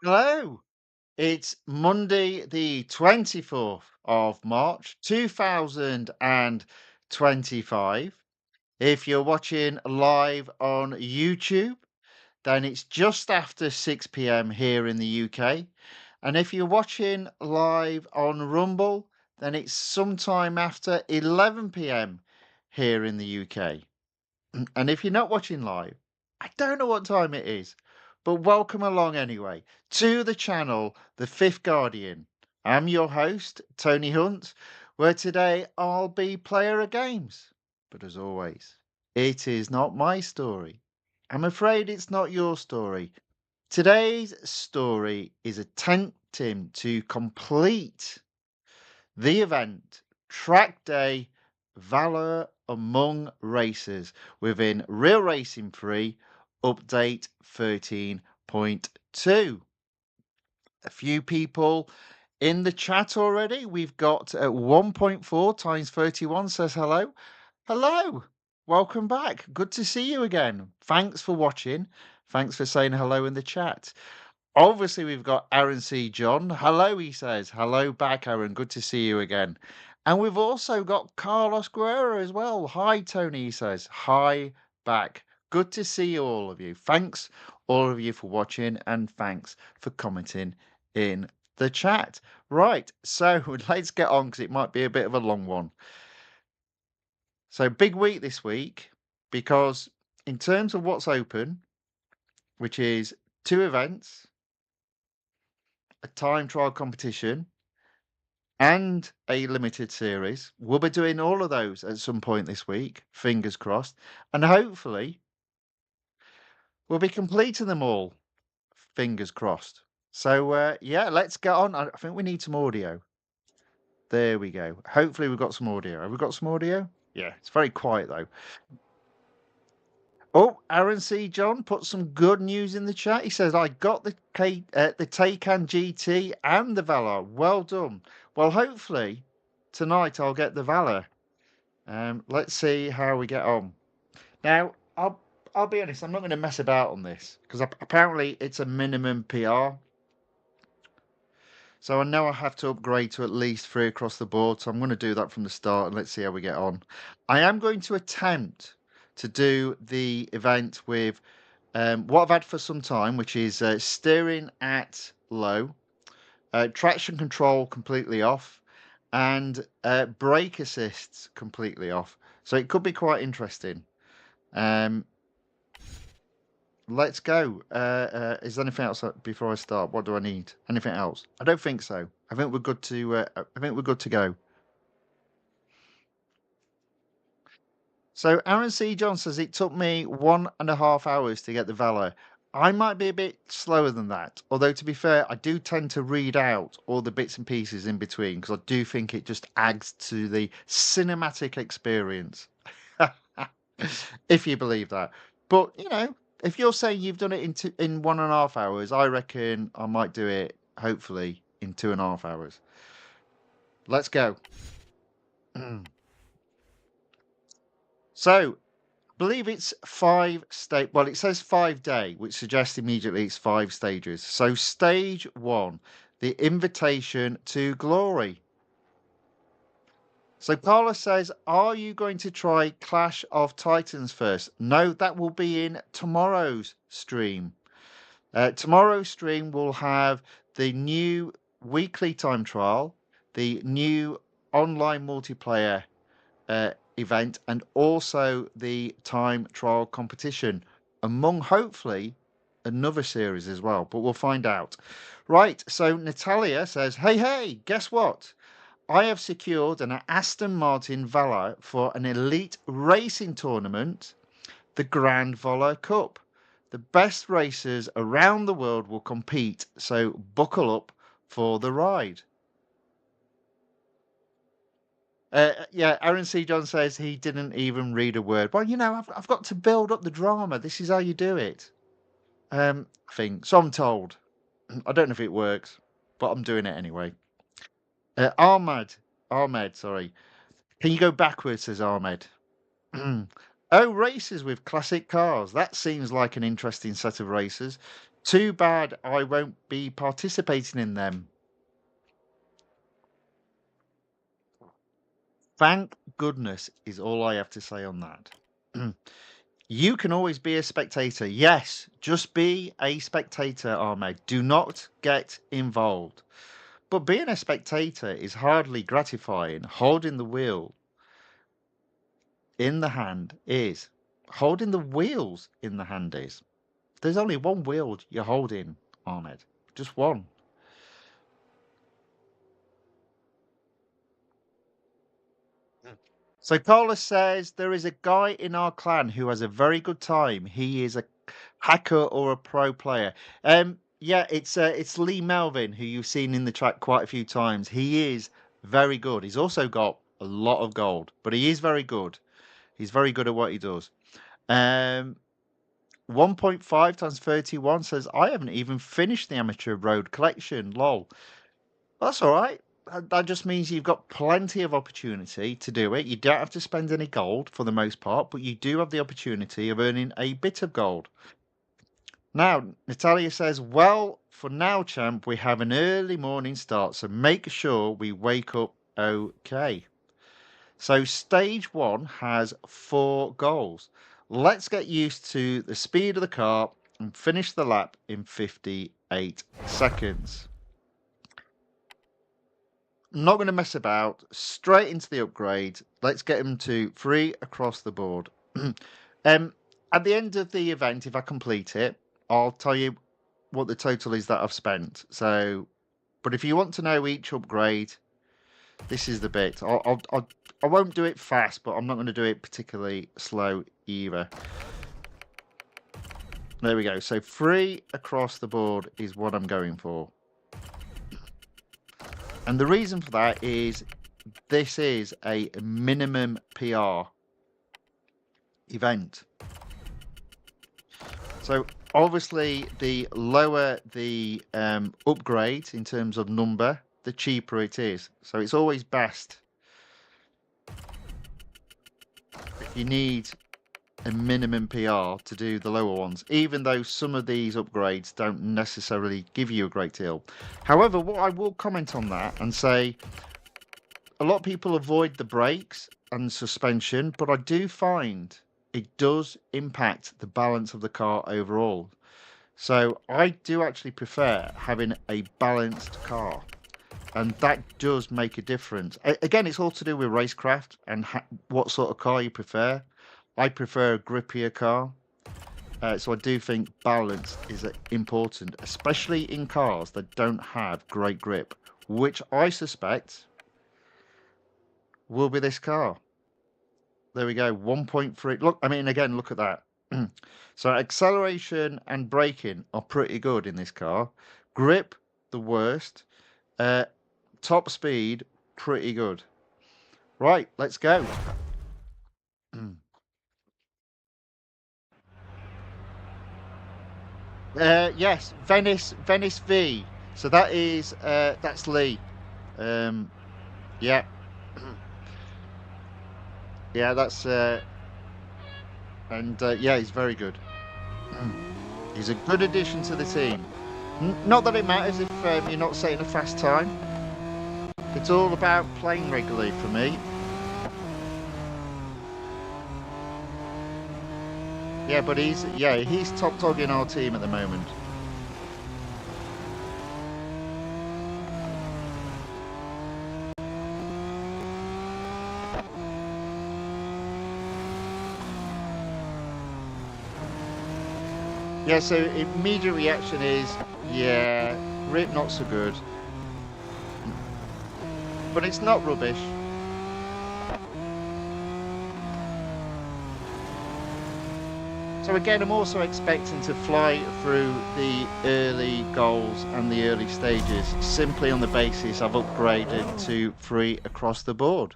Hello. It's Monday, the 24th of March, 2025. If you're watching live on YouTube, then it's just after 6 p.m. here in the UK. And if you're watching live on Rumble, then it's sometime after 11 p.m. here in the UK. And if you're not watching live, I don't know what time it is, but welcome along anyway to the channel, The Fifth Guardian. I'm your host, Tony Hunt, where today I'll be player of games. But as always, it is not my story. I'm afraid it's not your story. Today's story is attempting to complete the event, Track Day Valour Among Racers within Real Racing 3 Update 13.2. A few people in the chat already. We've got 1.4 times 31 says hello. Hello. Welcome back. Good to see you again. Thanks for watching. Thanks for saying hello in the chat. Obviously, we've got Aaron C. John. Hello, he says. Hello back, Aaron. Good to see you again. And we've also got Carlos Guerrero as well. Hi, Tony, he says. Hi back. Good to see you, all of you. Thanks, all of you, for watching, and thanks for commenting in the chat. Right, so let's get on because it might be a bit of a long one. So, big week this week because, in terms of what's open, which is 2 events, a time trial competition, and a limited series. We'll be doing all of those at some point this week, fingers crossed. And hopefully, we'll be completing them all, fingers crossed. So, yeah, let's get on. I think we need some audio. There we go. Hopefully, we've got some audio. Have we got some audio? Yeah, it's very quiet though. Oh, Aaron C. John put some good news in the chat. He says, I got the Taycan GT and the Valour. Well done. Well, hopefully, tonight I'll get the Valour. Let's see how we get on. Now, I'll be honest, I'm not going to mess about on this because apparently it's a minimum PR. So I know I have to upgrade to at least 3 across the board. So I'm going to do that from the start and let's see how we get on. I am going to attempt to do the event with what I've had for some time, which is steering at low, traction control completely off, and brake assists completely off. So it could be quite interesting. Um, let's go. Is there anything else before I start? What do I need? Anything else? I don't think so. I think we're good to. I think we're good to go. So Aaron C. John says it took me 1.5 hours to get the Valour. I might be a bit slower than that. Although to be fair, I do tend to read out all the bits and pieces in between because I do think it just adds to the cinematic experience. If you believe that. But if you're saying you've done it in 1.5 hours, I reckon I might do it hopefully in 2.5 hours. Let's go. So believe it's 5 stage. Well, it says 5 day, which suggests immediately it's 5 stages. So stage one, the invitation to glory. So Carlos says, are you going to try Clash of Titans first? No, that will be in tomorrow's stream. Tomorrow's stream will have the new weekly time trial, the new online multiplayer event, and also the time trial competition, among hopefully another series as well. But we'll find out. Right. So Natalia says, hey, hey, guess what? I have secured an Aston Martin Valour for an elite racing tournament, the Grand Valour Cup. The best racers around the world will compete, so buckle up for the ride. Yeah, Aaron C. John says he didn't even read a word. Well, I've got to build up the drama. This is how you do it. I think so. I'm told. I don't know if it works, but I'm doing it anyway. Ahmed, sorry. Can you go backwards? Says Ahmed. Oh, races with classic cars. That seems like an interesting set of races. Too bad I won't be participating in them. Thank goodness is all I have to say on that. You can always be a spectator. Yes, just be a spectator, Ahmed. Do not get involved. But being a spectator is hardly gratifying. Holding the wheel in the hand is. Holding the wheels in the hand is. There's only one wheel you're holding, Ahmed. Just one. So Carlos says there is a guy in our clan who has a very good time. He is a hacker or a pro player. Yeah, it's Lee Melvin who you've seen in the track quite a few times. He is very good. He's also got a lot of gold, but he is very good. He's very good at what he does. 1.5 times 31 says I haven't even finished the amateur road collection. Lol. That's all right. That just means you've got plenty of opportunity to do it. You don't have to spend any gold for the most part, but you do have the opportunity of earning a bit of gold. Now, Natalia says, well, for now, champ, we have an early morning start, so make sure we wake up okay. So stage 1 has 4 goals. Let's get used to the speed of the car and finish the lap in 58 seconds. I'm not going to mess about. Straight into the upgrade. Let's get them to 3 across the board. At the end of the event, if I complete it, I'll tell you what the total is that I've spent. So, but if you want to know each upgrade, this is the bit. I won't do it fast, but I'm not going to do it particularly slow either. There we go. So 3 across the board is what I'm going for. And the reason for that is this is a minimum PR event. So obviously the lower the upgrade in terms of number, the cheaper it is. So it's always best if you need a minimum PR to do the lower ones, even though some of these upgrades don't necessarily give you a great deal. However, what I will comment on that and say, a lot of people avoid the brakes and suspension, but I do find it does impact the balance of the car overall. So I do actually prefer having a balanced car, and that does make a difference. Again, it's all to do with racecraft and what sort of car you prefer. I prefer a grippier car. So I do think balance is important, especially in cars that don't have great grip, which I suspect will be this car. There we go, 1.3. Look, I mean, again, look at that. So acceleration and braking are pretty good in this car. Grip, the worst. Top speed, pretty good. Right, let's go. Yes, Venice V. So that is that's Lee. Yeah, yeah, that's and yeah, he's very good. He's a good addition to the team. Not that it matters if you're not setting a fast time. It's all about playing regularly for me. Yeah, but he's top dog in our team at the moment. Yeah, so immediate reaction is, yeah, grip not so good. But it's not rubbish. So again, I'm also expecting to fly through the early goals and the early stages simply on the basis I've upgraded to 3 across the board.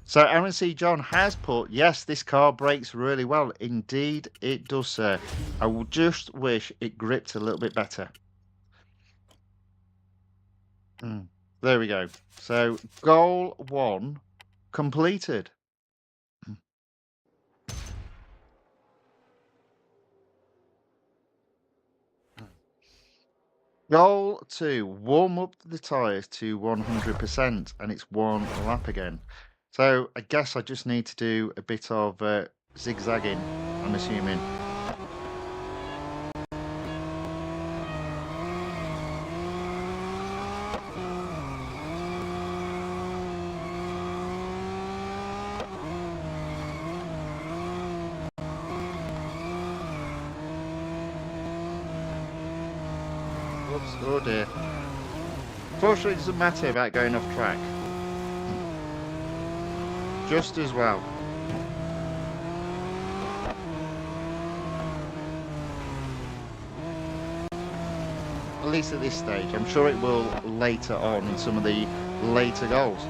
So Aaron C. John has put, yes, this car brakes really well. Indeed, it does, sir. I will just wish it gripped a little bit better. There we go. So goal 1 completed. Mm. Goal 2, warm up the tyres to 100%, and it's one lap again. So I guess I just need to do a bit of zigzagging, I'm assuming. Oops, oh dear. Fortunately, it doesn't matter about going off track. Just as well. At least at this stage. I'm sure it will later on in some of the later goals.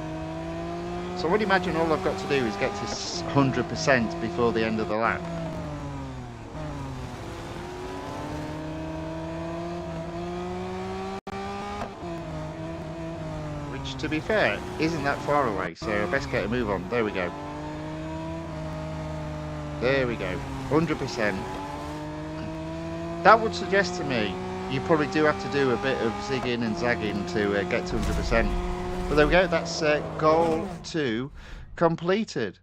So I would imagine all I've got to do is get to 100% before the end of the lap. Which, to be fair, isn't that far away, so I best get a move on. There we go. There we go. 100%. That would suggest to me you probably do have to do a bit of zigging and zagging to get to 100%. But there we go. That's goal 2 completed.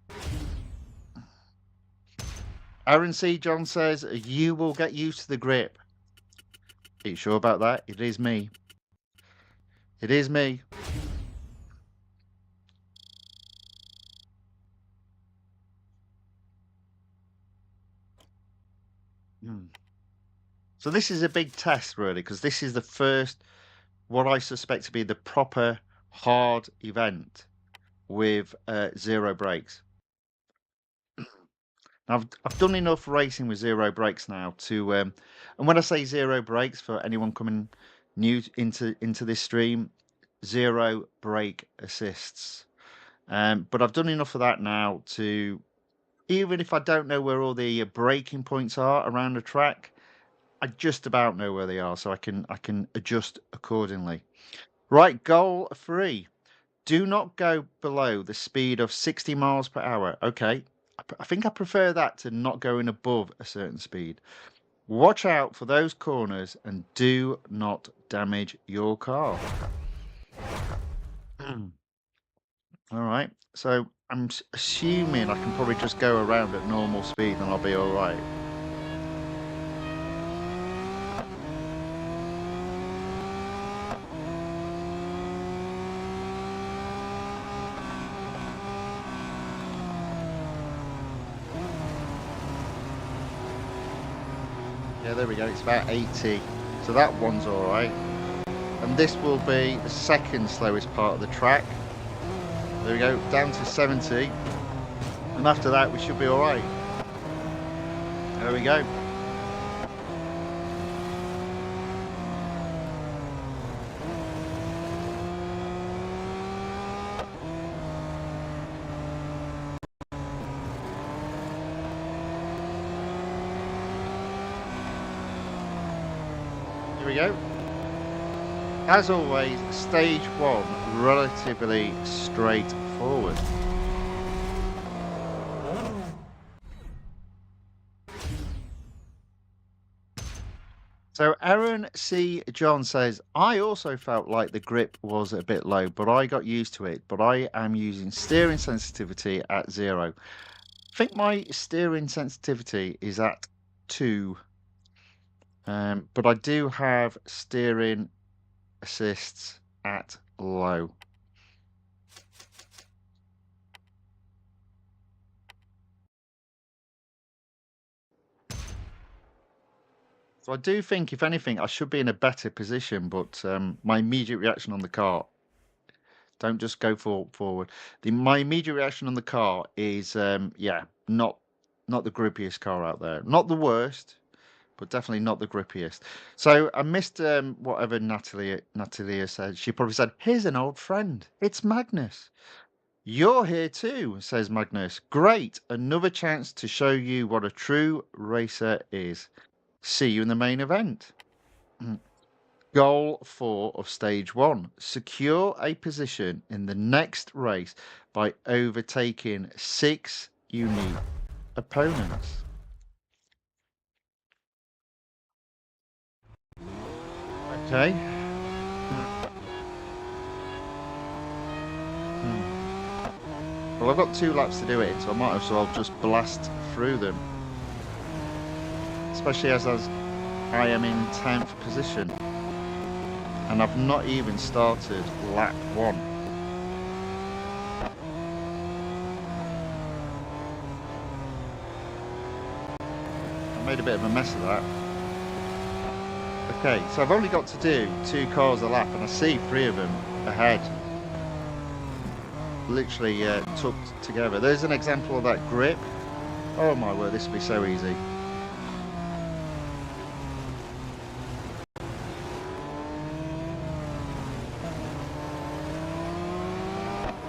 Aaron C. John says, you will get used to the grip. Are you sure about that? It is me. It is me. So this is a big test, really, because this is the first, what I suspect to be the proper hard event with 0 brakes. I've done enough racing with 0 brakes now to, and when I say 0 brakes, for anyone coming new into this stream, 0 brake assists. But I've done enough of that now to, even if I don't know where all the braking points are around the track, I just about know where they are, so I can adjust accordingly. Right, goal 3. Do not go below the speed of 60 miles per hour. Okay, I think I prefer that to not going above a certain speed. Watch out for those corners and do not damage your car. All right, so I'm assuming I can probably just go around at normal speed and I'll be all right. Yeah, there we go. It's about 80. So that one's all right. And this will be the second slowest part of the track. There we go, down to 70. And after that, we should be all right. There we go. Here we go. As always, stage 1, relatively straightforward. So Aaron C. John says, I also felt like the grip was a bit low, but I got used to it. But I am using steering sensitivity at 0. I think my steering sensitivity is at 2. But I do have steering assists at low. So I do think, if anything, I should be in a better position, but my immediate reaction on the car, don't just go forward. My immediate reaction on the car is, yeah, not the grippiest car out there. Not the worst, but definitely not the grippiest. So I missed whatever Natalia said. She probably said, here's an old friend. It's Magnus. You're here too, says Magnus. Great. Another chance to show you what a true racer is. See you in the main event. Goal 4 of stage 1. Secure a position in the next race by overtaking 6 unique opponents. Okay. Well, I've got 2 laps to do it in, so I might as well just blast through them. Especially as I am in 10th position. And I've not even started lap 1. I made a bit of a mess of that. Okay, so I've only got to do 2 cars a lap, and I see 3 of them ahead. Literally tucked together. There's an example of that grip. Oh my word, this will be so easy.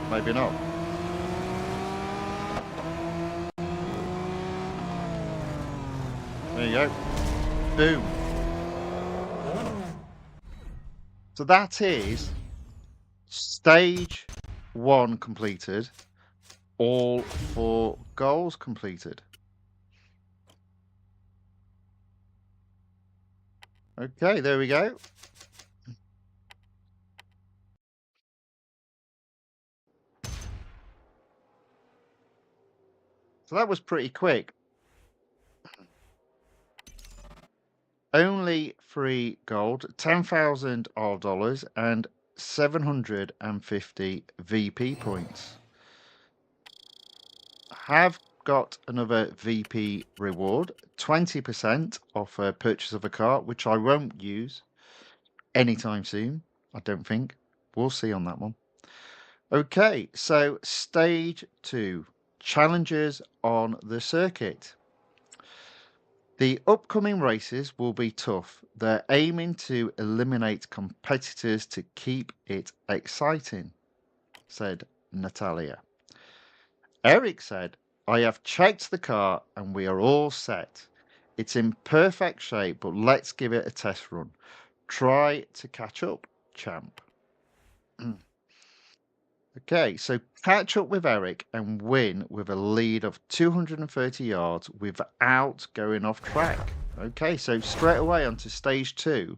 Maybe not. There you go. Boom. So that is stage 1 completed. All 4 goals completed. Okay, there we go. So that was pretty quick. Only 3 gold, 10,000 R dollars, and 750 VP points. Have got another VP reward, 20% off a purchase of a car, which I won't use anytime soon, I don't think. We'll see on that one. Okay, so stage 2, challenges on the circuit. The upcoming races will be tough. They're aiming to eliminate competitors to keep it exciting, said Natalia. Eric said, I have checked the car and we are all set. It's in perfect shape, but let's give it a test run. Try to catch up, champ. Okay, so catch up with Eric and win with a lead of 230 yards without going off track. Okay, so straight away onto stage 2,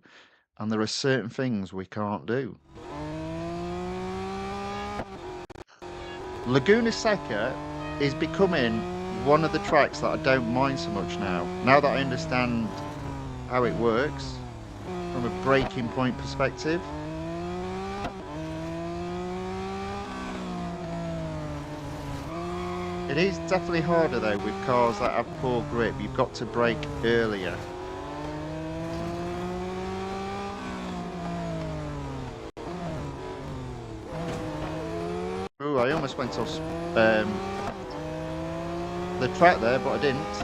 and there are certain things we can't do. Laguna Seca is becoming one of the tracks that I don't mind so much now. Now that I understand how it works from a braking point perspective. It is definitely harder though with cars that have poor grip. You've got to brake earlier. Oh, I almost went off the track there, but I didn't.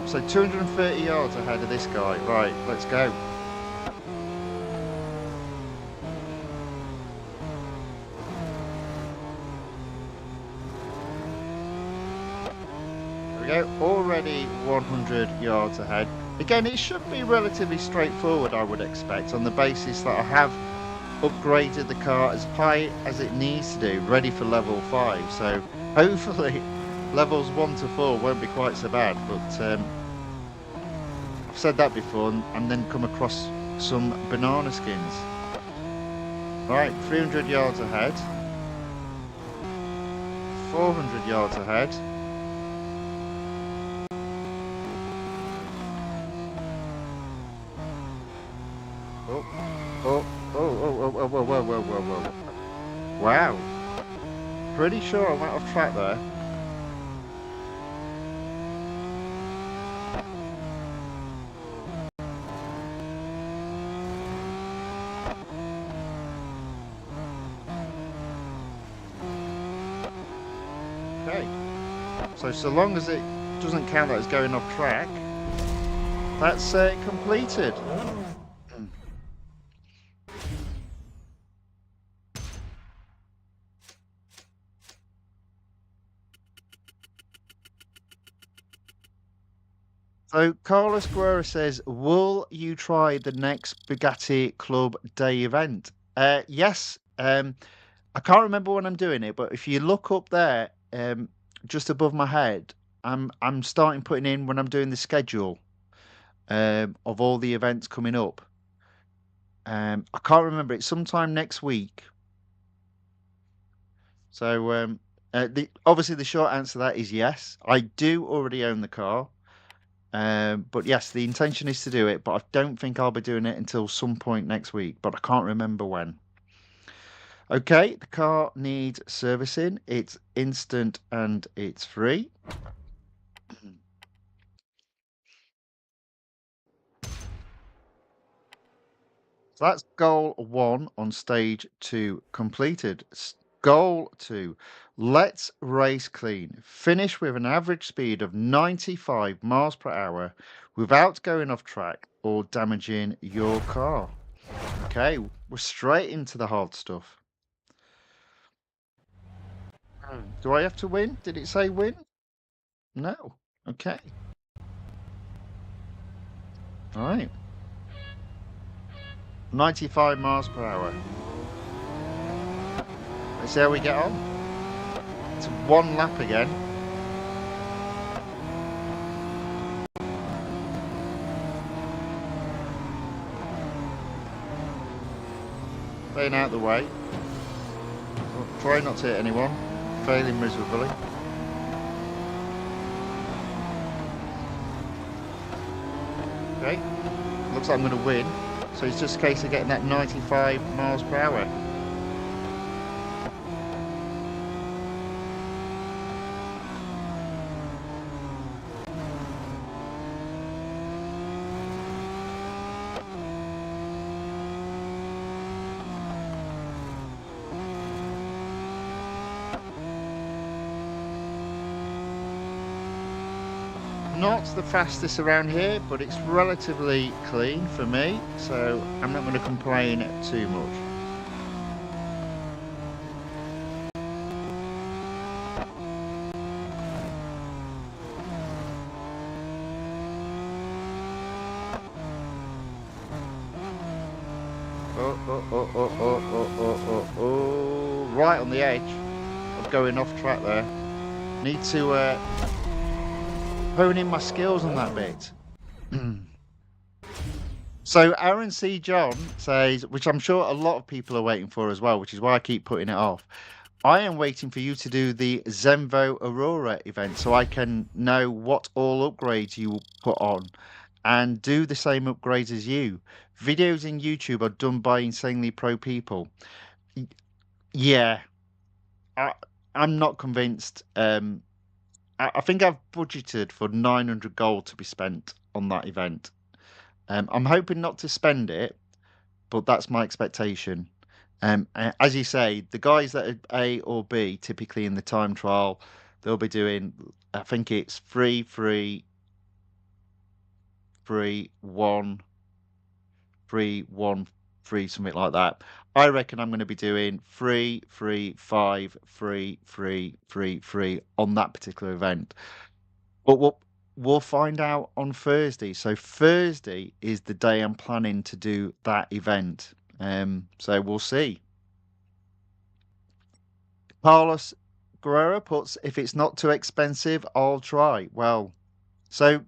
So 230 yards ahead of this guy. Right, let's go. There we go. Already 100 yards ahead. Again, it should be relatively straightforward, I would expect, on the basis that I have upgraded the car as high as it needs to do, ready for level 5. So hopefully levels 1 to 4 won't be quite so bad, but I've said that before and then come across some banana skins. Right, 300 yards ahead, 400 yards ahead. Oh, oh, oh, oh, oh, whoa, whoa, whoa, whoa, whoa. Wow. Pretty sure I went off track there. Okay. So long as it doesn't count that as going off track, that's completed. So Carlos Guerra says, will you try the next Bugatti Club Day event? Yes. I can't remember when I'm doing it, but if you look up there, just above my head, I'm starting putting in when I'm doing the schedule of all the events coming up. I can't remember. It's sometime next week. So, obviously the short answer to that is yes. I do already own the car. But yes, the intention is to do it, but I don't think I'll be doing it until some point next week, but I can't remember when. Okay, the car needs servicing. It's instant and it's free. So that's goal 1 on stage 2 completed. Goal 2. Let's race clean. Finish with an average speed of 95 miles per hour without going off track or damaging your car. Okay, we're straight into the hard stuff. Do I have to win? Did it say win? No. Okay. All right. 95 miles per hour. Let's see how we get on. It's one lap again. Staying out of the way. Try not to hit anyone. Failing miserably. Okay. Looks like I'm going to win. So it's just a case of getting that 95 miles per hour. Not the fastest around here, but it's relatively clean for me, so I'm not going to complain too much. Oh, right on the edge of going off track there. Need to hone in my skills on that bit. So Aaron C. John says, which I'm sure a lot of people are waiting for as well, which is why I keep putting it off. I am waiting for you to do the Zenvo Aurora event so I can know what all upgrades you will put on and do the same upgrades as you. Videos in YouTube are done by insanely pro people. Yeah, I'm not convinced. I think I've budgeted for 900 gold to be spent on that event. I'm hoping not to spend it, but that's my expectation. As you say, the guys that are A or B, typically in the time trial, they'll be doing, I think it's 3, 3, 3, 1, 3, 1, 3, something like that. I reckon I'm going to be doing 3, 3, 5, 3, 3, 3, 3 on that particular event. But we'll find out on Thursday. So Thursday is the day I'm planning to do that event. So we'll see. Carlos Guerrero puts, if it's not too expensive, I'll try. Well, so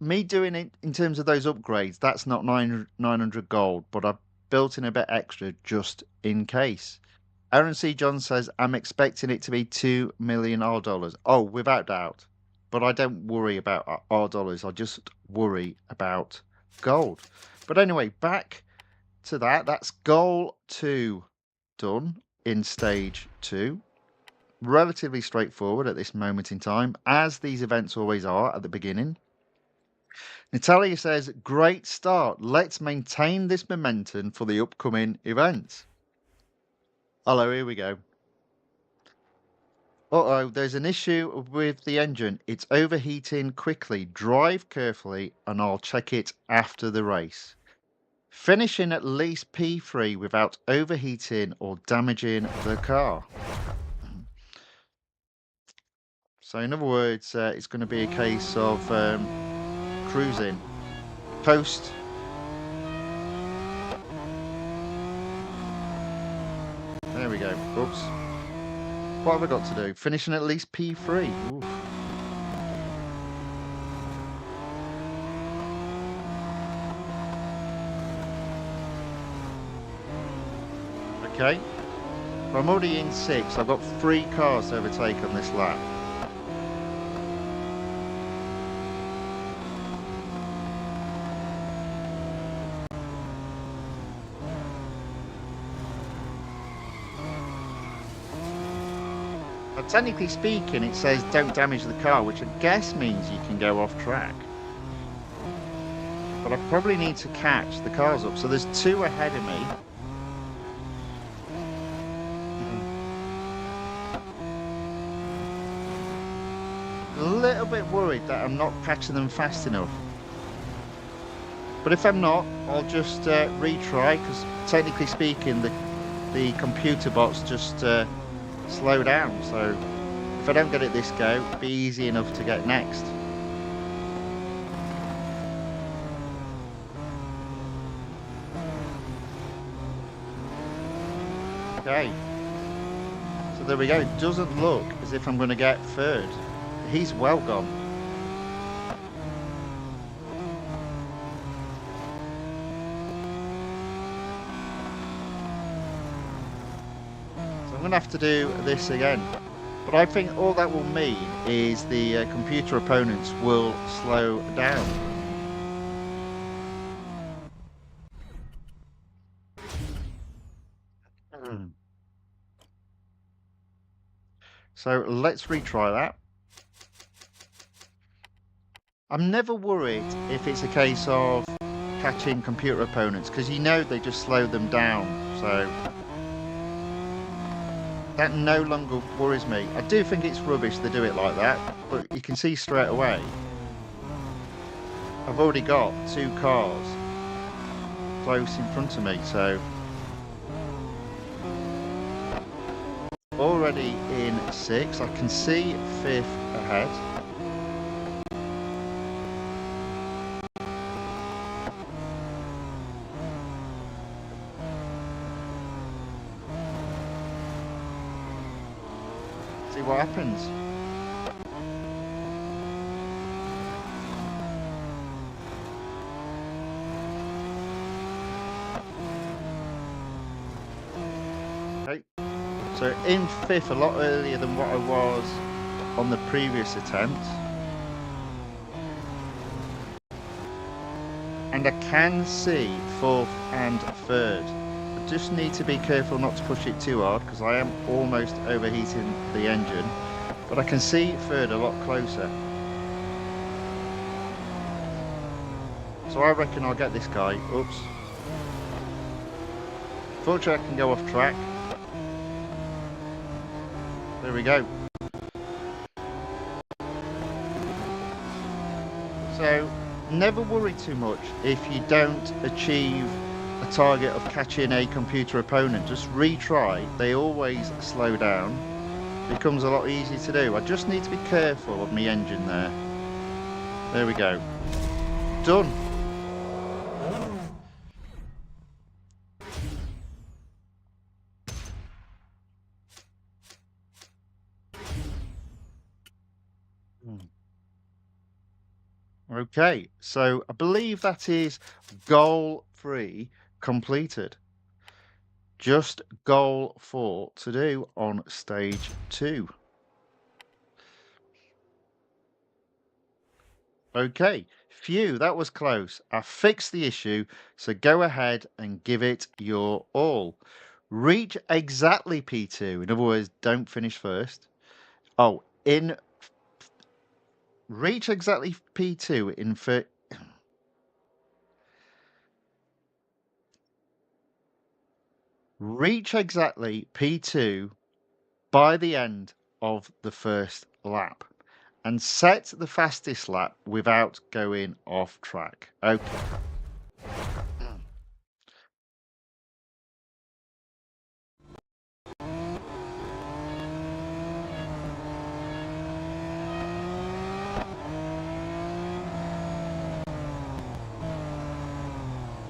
me doing it in terms of those upgrades, that's not 900 gold, but I've built in a bit extra just in case. Aaron C. John says, I'm expecting it to be 2 million R dollars. Oh, without doubt. But I don't worry about R dollars. I just worry about gold. But anyway, back to that. That's goal 2 done in stage 2. Relatively straightforward at this moment in time, as these events always are at the beginning. Natalia says, great start. Let's maintain this momentum for the upcoming events. Hello, here we go. Uh-oh, there's an issue with the engine. It's overheating quickly. Drive carefully and I'll check it after the race. Finishing at least P3 without overheating or damaging the car. So in other words, it's going to be a case of cruising. Coast. There we go. Oops. What have I got to do? Finishing at least P3. Oof. Okay, so I'm already in 6th. I've got 3 cars to overtake on this lap. But technically speaking, it says don't damage the car, which I guess means you can go off track. But I probably need to catch the cars up. So there's 2 ahead of me. A little bit worried that I'm not catching them fast enough. But if I'm not, I'll just retry, because technically speaking, the computer bots just slow down. So if I don't get it this go, it'll be easy enough to get next. Okay. So there we go. It doesn't look as if I'm going to get 3rd. He's well gone. I'm going to have to do this again, but I think all that will mean is the computer opponents will slow down. So let's retry that. I'm never worried if it's a case of catching computer opponents, because you know they just slow them down, so that no longer worries me. I do think it's rubbish they do it like that, but you can see straight away I've already got 2 cars close in front of me, so already in 6th. I can see 5th ahead. See what happens. Okay, so in 5th, a lot earlier than what I was on the previous attempt. And I can see 4th and 3rd. I just need to be careful not to push it too hard, because I am almost overheating the engine. But I can see 3rd a lot closer. So I reckon I'll get this guy. Oops. Fortunately, I can go off track. There we go. So never worry too much if you don't achieve a target of catching a computer opponent. Just retry. They always slow down. It becomes a lot easier to do. I just need to be careful of my engine there. There we go. Done. Okay, so I believe that is goal 3 completed. Just goal 4 to do on stage 2. Okay, phew, that was close. I fixed the issue, so go ahead and give it your all. Reach exactly P2, in other words, don't finish first. Oh, reach exactly P2 in reach exactly P2 by the end of the first lap and set the fastest lap without going off track. Okay.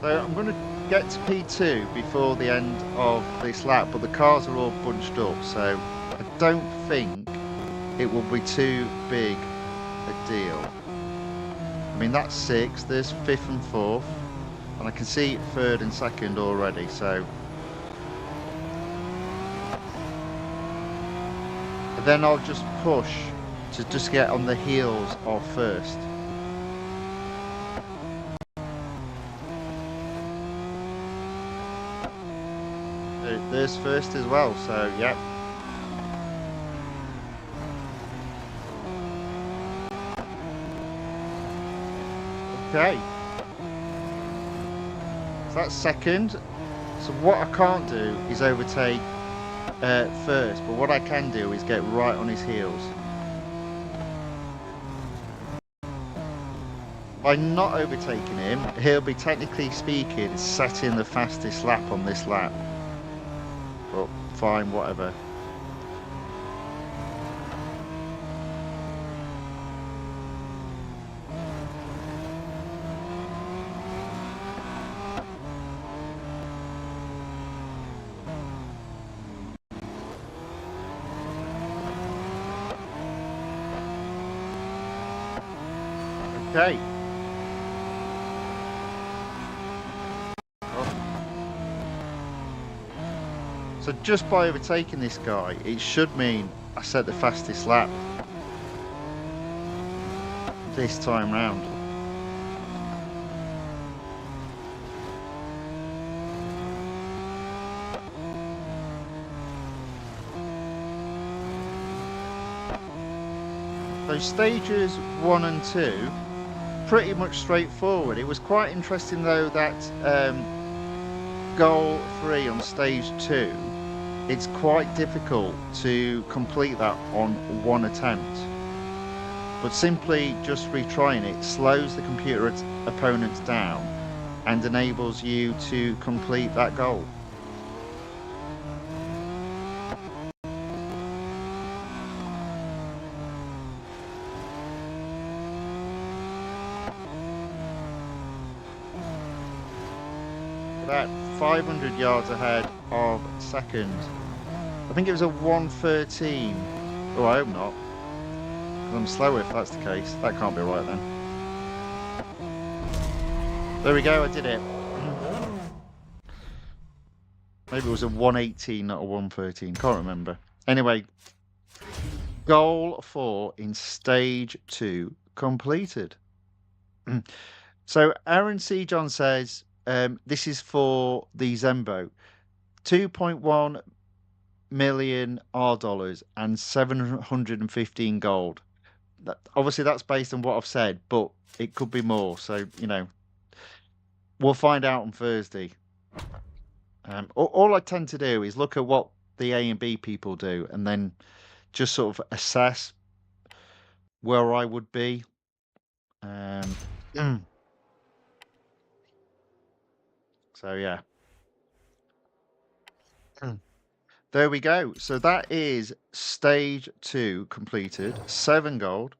So I'm going to get to P2 before the end of this lap, but the cars are all bunched up, so I don't think it will be too big a deal. I mean, that's 6, there's 5th and 4th, and I can see 3rd and 2nd already, so then I'll just push to just get on the heels of first. There's first as well, so yeah. Okay. So that's second. So what I can't do is overtake first, but what I can do is get right on his heels. By not overtaking him, he'll be technically speaking setting the fastest lap on this lap. But fine, whatever. Okay. So just by overtaking this guy, it should mean I set the fastest lap this time round. So stages 1 and 2, pretty much straightforward. It was quite interesting though that goal 3 on stage 2, it's quite difficult to complete that on one attempt. But simply just retrying it slows the computer opponents down and enables you to complete that goal. About 500 yards ahead of second. I think it was a 1:13. Oh, I hope not. 'Cause I'm slower if that's the case. That can't be right then. There we go, I did it. Maybe it was a 1:18, not a 1:13. Can't remember. Anyway, goal 4 in stage 2 completed. So Aaron C. John says, this is for the Zembo. 2.1 million R dollars and 715 gold. Obviously, that's based on what I've said, but it could be more. So, we'll find out on Thursday. All I tend to do is look at what the A and B people do and then just sort of assess where I would be. So, yeah. There we go. So that is stage 2 completed. 7 gold.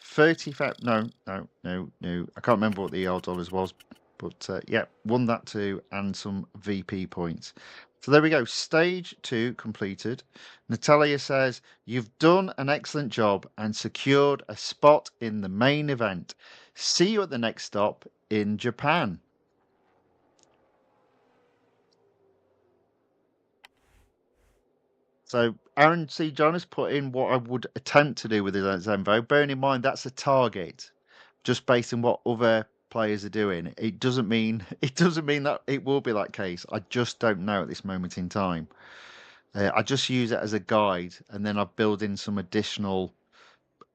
35. No. I can't remember what the ER dollars was, but yeah, won that too, and some VP points. So there we go. Stage 2 completed. Natalia says, you've done an excellent job and secured a spot in the main event. See you at the next stop in Japan. So Aaron C. John has put in what I would attempt to do with the Zenvo. Bearing in mind that's a target, just based on what other players are doing. It doesn't mean that it will be that case. I just don't know at this moment in time. I just use it as a guide, and then I build in some additional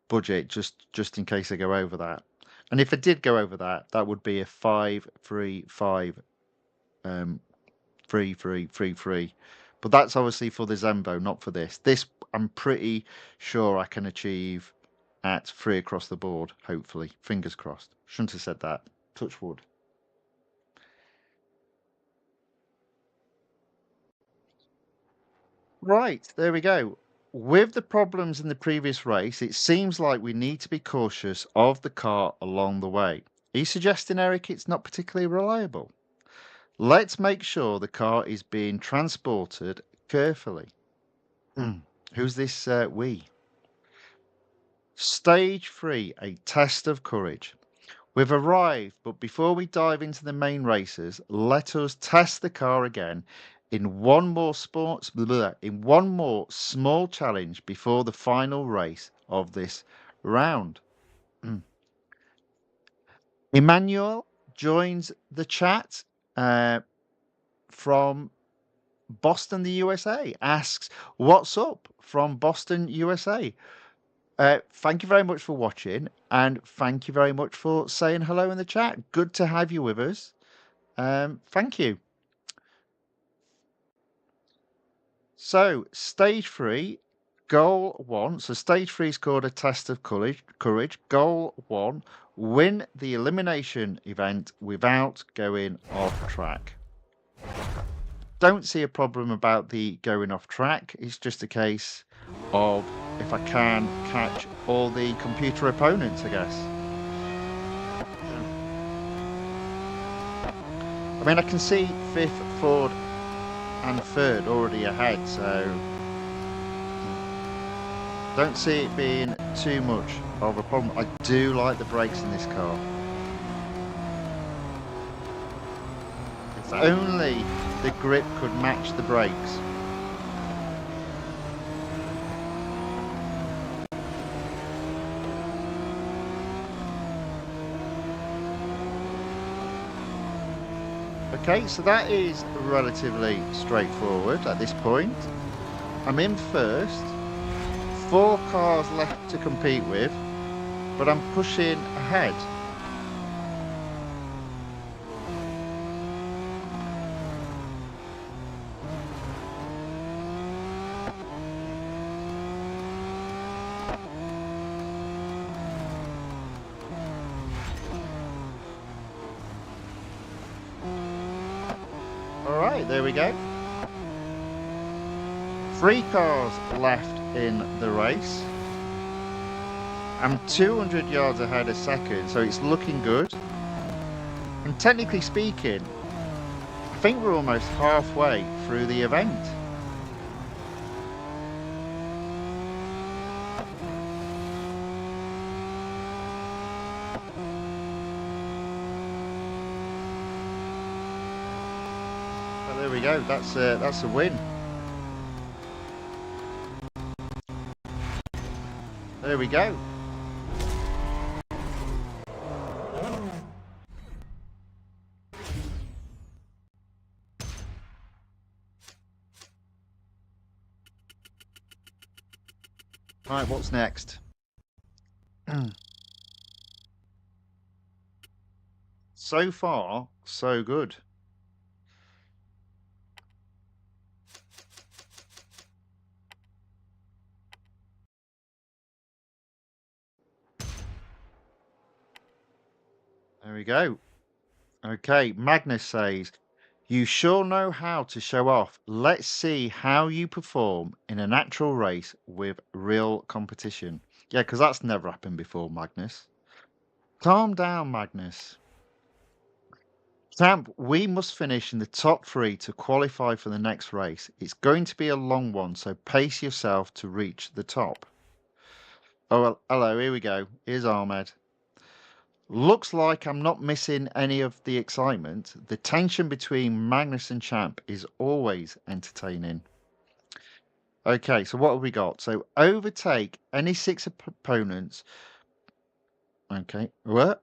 budget just in case I go over that. And if I did go over that, that would be a 5-3-5 free. But that's obviously for the Zembo, not for this. This, I'm pretty sure I can achieve at 3 across the board, hopefully. Fingers crossed. Shouldn't have said that. Touch wood. Right, there we go. With the problems in the previous race, it seems like we need to be cautious of the car along the way. Are you suggesting, Eric, it's not particularly reliable? Let's make sure the car is being transported carefully. Who's this we? Stage 3, a test of courage. We've arrived, but before we dive into the main races, let us test the car again in one more in one more small challenge before the final race of this round. Emmanuel joins the chat from Boston, the USA, asks, "What's up from Boston, USA?" Thank you very much for watching, and thank you very much for saying hello in the chat. Good to have you with us. Thank you. So, stage 3, goal 1. So, stage 3 is called a test of courage. Goal 1, win the elimination event without going off track. Don't see a problem about the going off track. It's just a case of if I can catch all the computer opponents, I guess. I mean, I can see 5th, 4th, and 3rd already ahead, so don't see it being too much of a problem. I do like the brakes in this car. If only the grip could match the brakes. Okay, so that is relatively straightforward at this point. I'm in first, 4 cars left to compete with, but I'm pushing ahead. All right, there we go. 3 cars left in the race. I'm 200 yards ahead a second, so it's looking good. And technically speaking, I think we're almost halfway through the event. Well, there we go. That's a win. There we go. Right, what's next? So far, so good. There we go. Okay, Magnus says, "You sure know how to show off. Let's see how you perform in an actual race with real competition." Yeah, because that's never happened before, Magnus. Calm down, Magnus. Champ, we must finish in the top 3 to qualify for the next race. It's going to be a long one, so pace yourself to reach the top. Oh, well, hello, here we go. Here's Ahmed. Looks like I'm not missing any of the excitement. The tension between Magnus and Champ is always entertaining. Okay, so what have we got? So overtake any 6 opponents. Okay, what?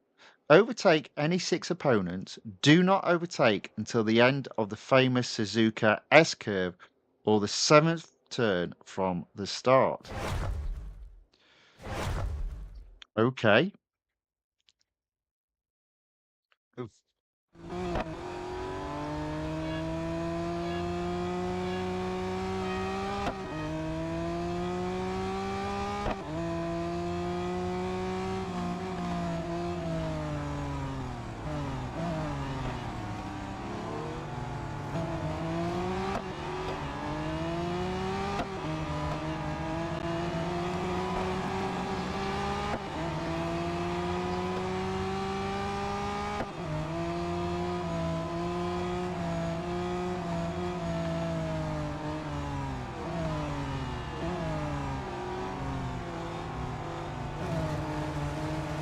Overtake any 6 opponents. Do not overtake until the end of the famous Suzuka S curve or the 7th turn from the start. Okay. Oof.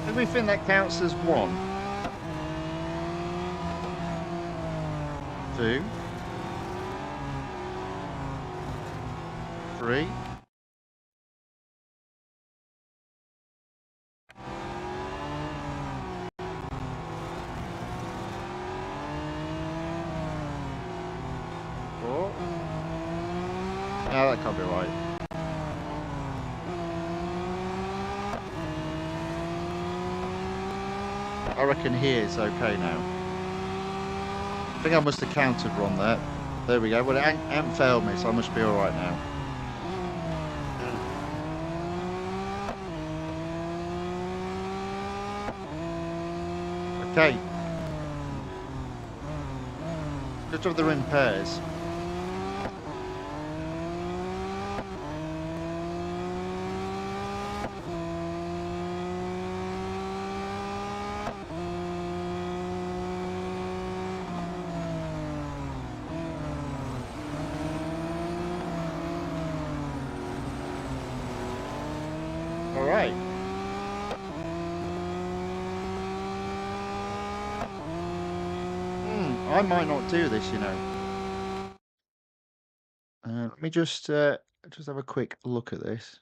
Everything that counts as 1, 2, 3. Four. Yeah, that can't be right. I reckon here it's okay now. I think I must have counted wrong there. There we go. Well, it ain't failed me, so I must be all right now. Okay. Good job they're in pairs. All right. I might not do this, you know. Let me just have a quick look at this.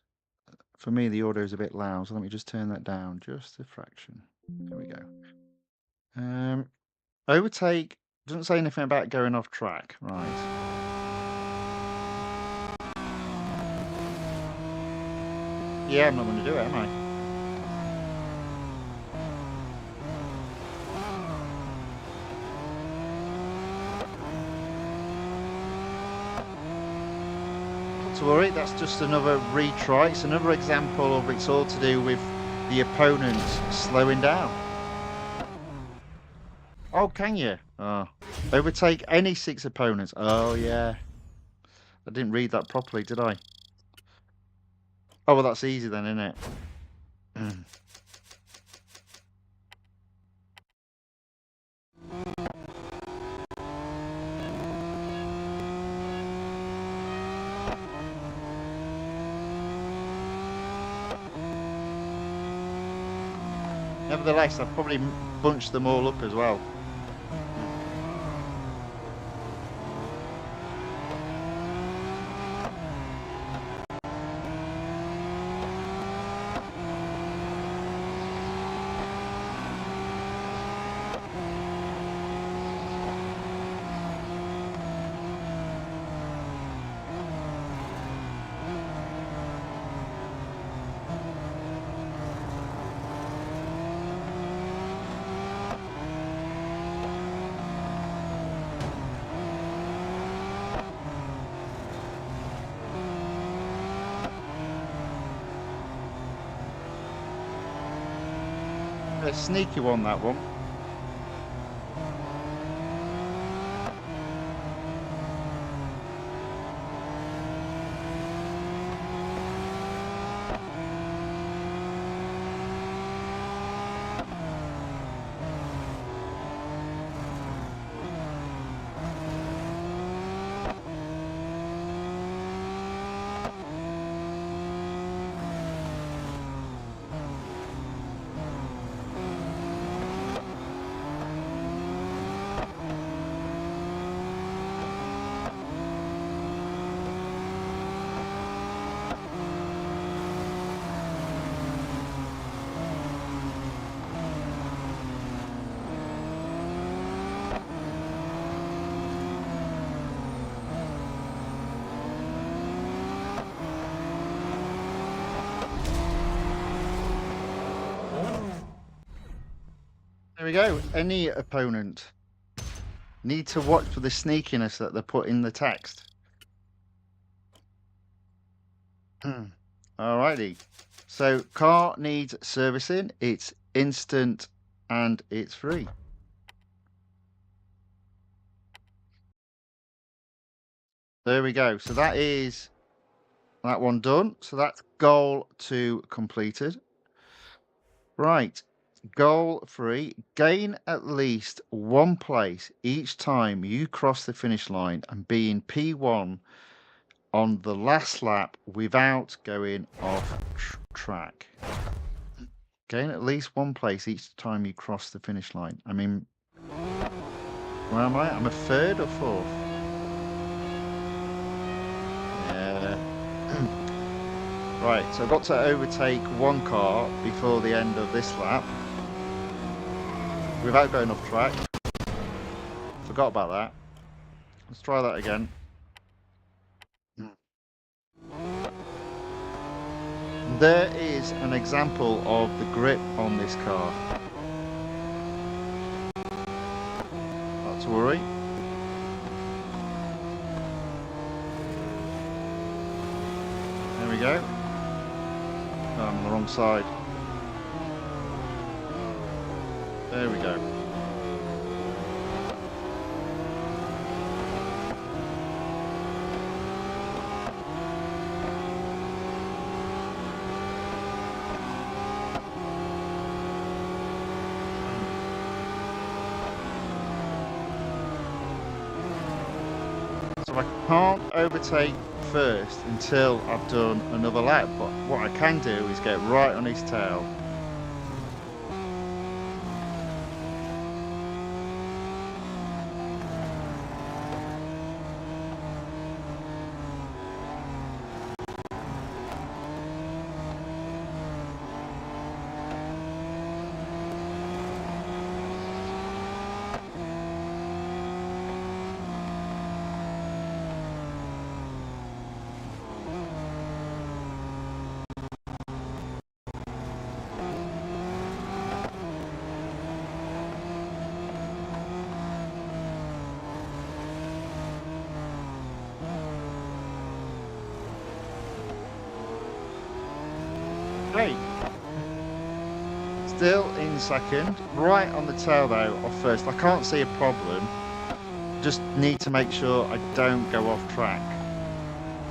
For me, the audio is a bit loud, so let me just turn that down just a fraction. There we go. Overtake doesn't say anything about going off track, right? Yeah, I'm not going to do it, am I? Not to worry, that's just another retry. It's another example of it's all to do with the opponent slowing down. Oh, can you? Oh. Overtake any 6 opponents. Oh, yeah. I didn't read that properly, did I? Oh, well, that's easy then, isn't it? Nevertheless, I've probably bunched them all up as well. A sneaky one, that one. There we go. Any opponent need to watch for the sneakiness that they put in the text. Alrighty. So car needs servicing. It's instant and it's free. There we go. So that is that one done. So that's goal 2 completed. Right. Goal 3. Gain at least 1 place each time you cross the finish line and be in P1 on the last lap without going off track. Gain at least 1 place each time you cross the finish line. I mean, where am I? I'm a 3rd or 4th? Yeah. Right, so I've got to overtake one car before the end of this lap without going off track. Forgot about that. Let's try that again. There is an example of the grip on this car. Not to worry. There we go. Oh, I'm on the wrong side. There we go. So I can't overtake first until I've done another lap, but what I can do is get right on his tail. Great. Still in second, right on the tail though of first. I can't see a problem. Just need to make sure I don't go off track,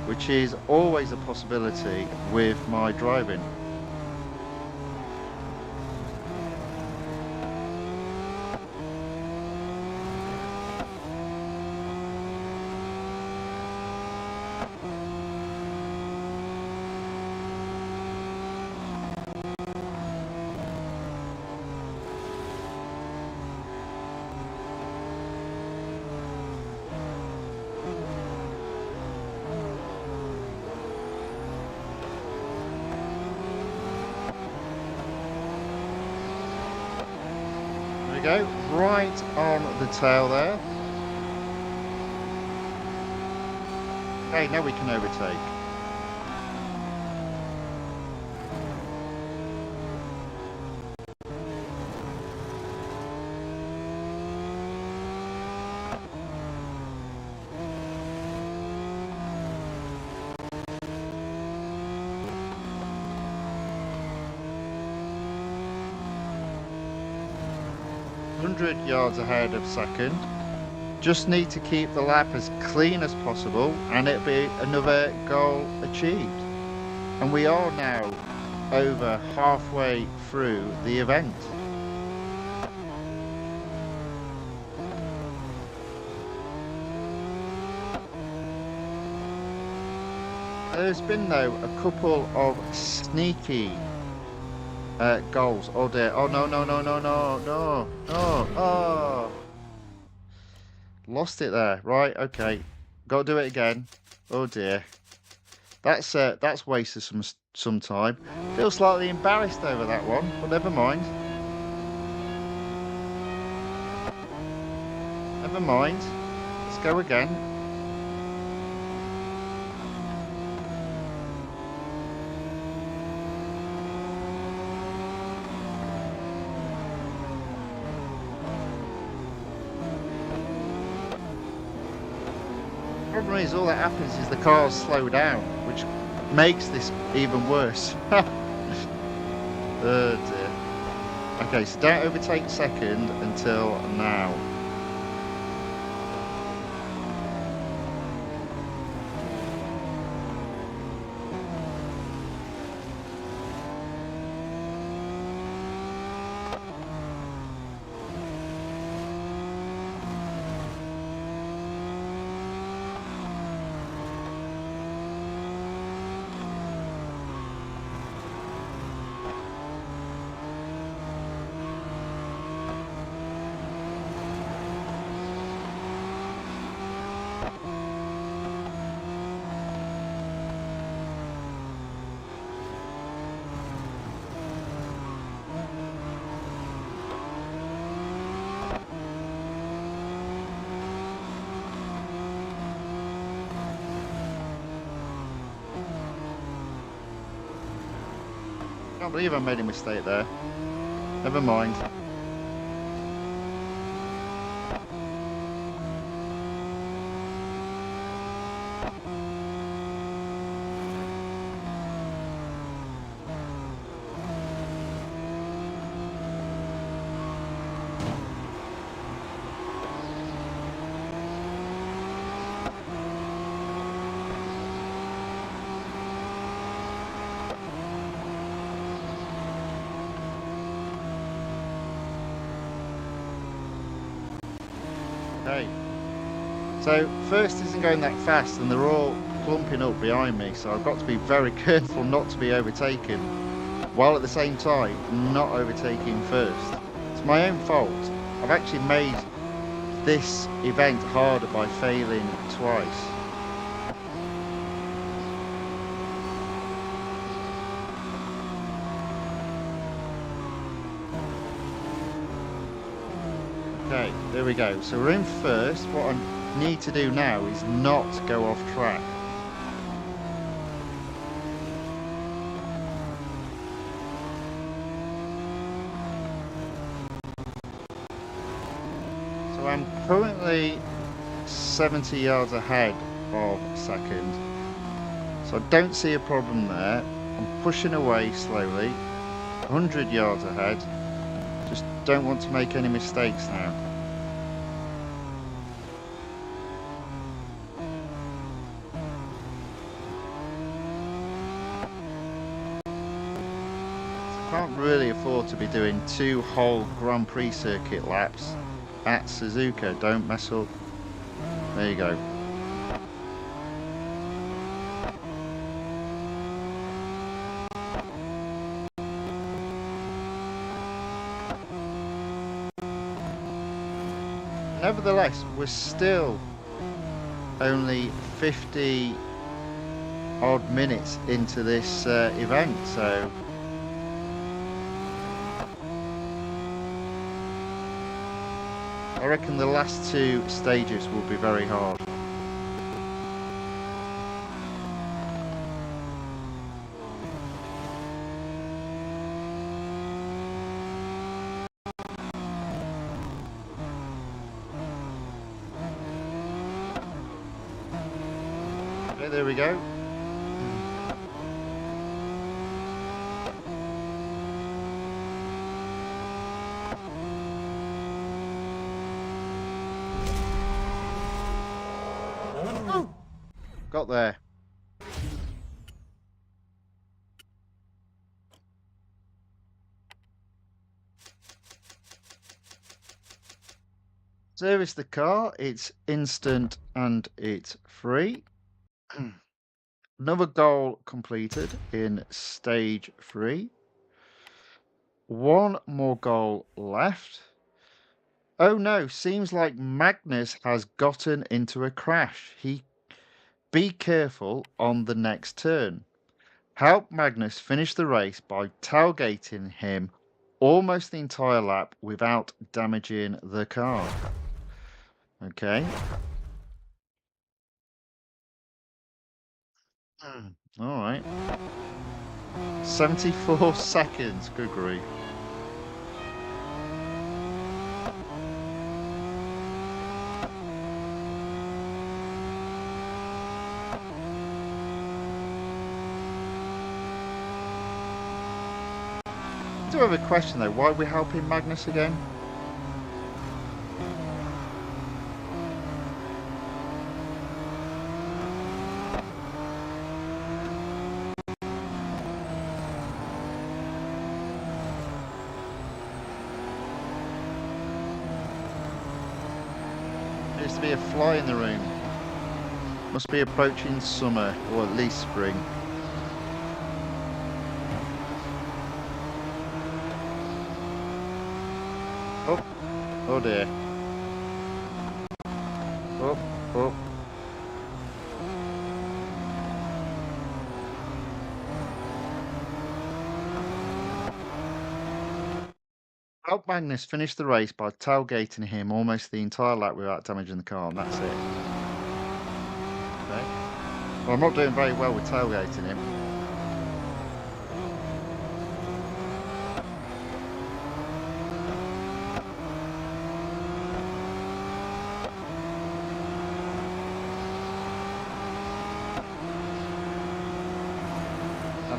which is always a possibility with my driving. Go right on the tail there. Okay, now we can overtake. Yards ahead of second. Just need to keep the lap as clean as possible and it'll be another goal achieved. And we are now over halfway through the event. There's been though a couple of sneaky goals. Oh dear. Oh no. Oh. Lost it there. Right, okay. Got to do it again. Oh dear. That's wasted some time. Feel slightly embarrassed over that one, but never mind. Never mind. Let's go again. Problem is, all that happens is the cars slow down, which makes this even worse. Oh dear. Okay, so don't overtake second until now. Can't believe I made a mistake there. Never mind. Okay. So first isn't going that fast and they're all clumping up behind me, so I've got to be very careful not to be overtaken, while at the same time not overtaking first. It's my own fault. I've actually made this event harder by failing twice. Okay, there we go. So we're in first. What I need to do now is not go off track. So I'm currently 70 yards ahead of second. So I don't see a problem there. I'm pushing away slowly. 100 yards ahead. Just don't want to make any mistakes now. Can't really afford to be doing 2 whole Grand Prix circuit laps at Suzuka. Don't mess up. There you go. Nevertheless, we're still only 50 odd minutes into this event, so I reckon the last 2 stages will be very hard. Okay, there we go. Got there. Service the car. It's instant and it's free. Another goal completed in stage 3. 1 more goal left. Oh no, seems like Magnus has gotten into a crash. Be careful on the next turn. Help Magnus finish the race by tailgating him almost the entire lap without damaging the car. Okay. All right. 74 seconds. Good grief. I do have a question though. Why are we helping Magnus again? There used to be a fly in the room. Must be approaching summer, or at least spring. Oh, oh dear. Oh, oh. Help Magnus finish the race by tailgating him almost the entire lap without damaging the car, and that's it. Okay. Well, I'm not doing very well with tailgating him.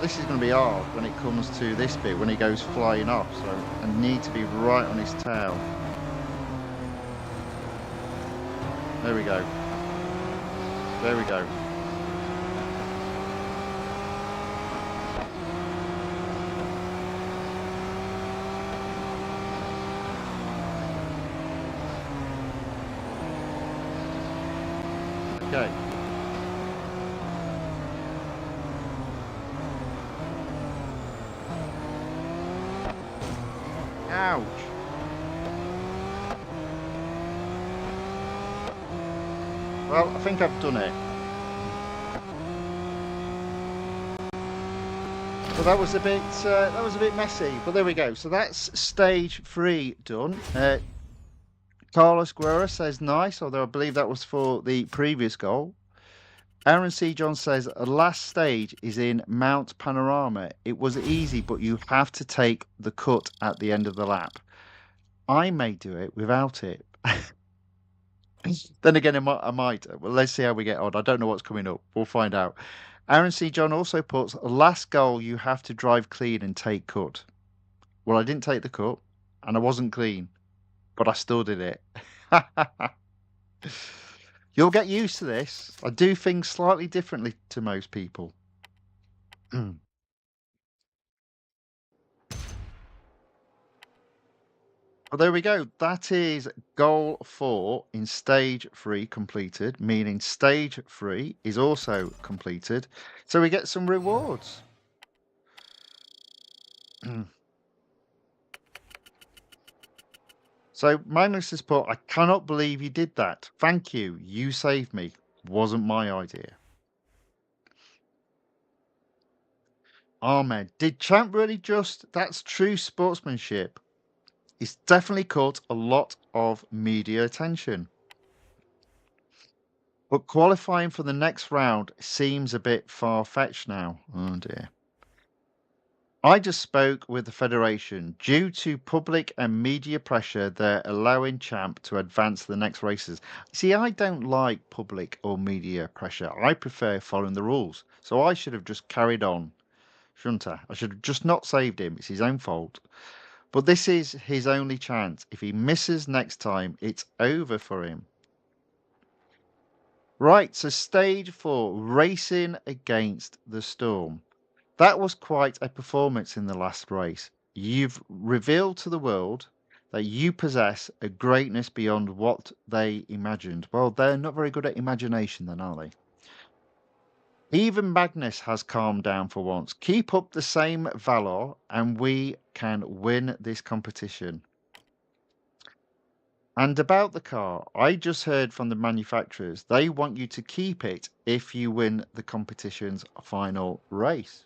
this is going to be hard when it comes to this bit, when he goes flying off, so I need to be right on his tail. There we go. There we go. Okay. Ouch. Well, I think I've done it. So that was a bit messy, but there we go. So that's stage 3 done. Carlos Guerra says nice, although I believe that was for the previous goal. Aaron C. John says last stage is in Mount Panorama. It was easy, but you have to take the cut at the end of the lap. I may do it without it. Then again, I might. Well, let's see how we get on. I don't know what's coming up. We'll find out. Aaron C. John also puts last goal you have to drive clean and take cut. Well, I didn't take the cut, and I wasn't clean, but I still did it. You'll get used to this. I do things slightly differently to most people. Well, there we go. That is goal 4 in stage 3 completed, meaning stage 3 is also completed. So we get some rewards. So Magnus has put, I cannot believe you did that. Thank you. You saved me. Wasn't my idea. Ahmed, did Champ really just... That's true sportsmanship. It's definitely caught a lot of media attention. But qualifying for the next round seems a bit far-fetched now. Oh dear. I just spoke with the Federation. Due to public and media pressure, they're allowing Champ to advance to the next races. See, I don't like public or media pressure. I prefer following the rules. So I should have just carried on, shouldn't I? I should have just not saved him. It's his own fault. But this is his only chance. If he misses next time, it's over for him. Right, so stage 4, racing against the storm. That was quite a performance in the last race. You've revealed to the world that you possess a greatness beyond what they imagined. Well, they're not very good at imagination then, are they? Even Magnus has calmed down for once. Keep up the same valor and we can win this competition. And about the car, I just heard from the manufacturers, they want you to keep it if you win the competition's final race.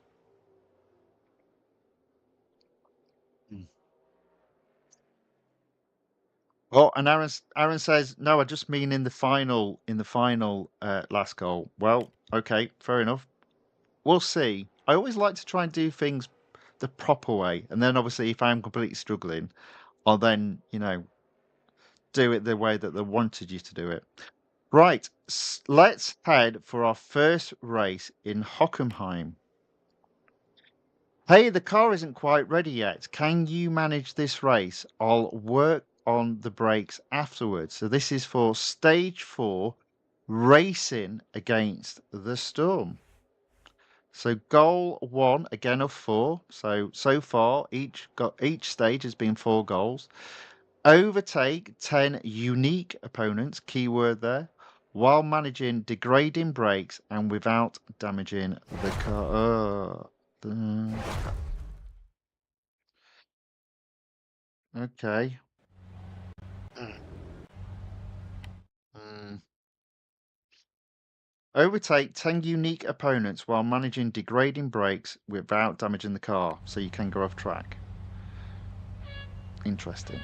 Oh, and Aaron says, no, I just mean in the final last goal. Well, okay, fair enough. We'll see. I always like to try and do things the proper way, and then obviously if I'm completely struggling, I'll then, do it the way that they wanted you to do it. Right, let's head for our first race in Hockenheim. Hey, the car isn't quite ready yet. Can you manage this race? I'll work on the brakes afterwards. So this is for stage 4, racing against the storm. So goal 1 again of 4. So far each stage has been 4 goals. Overtake 10 unique opponents, keyword there, while managing degrading brakes and without damaging the car. Okay. Overtake 10 unique opponents while managing degrading brakes without damaging the car, so you can go off track. Interesting.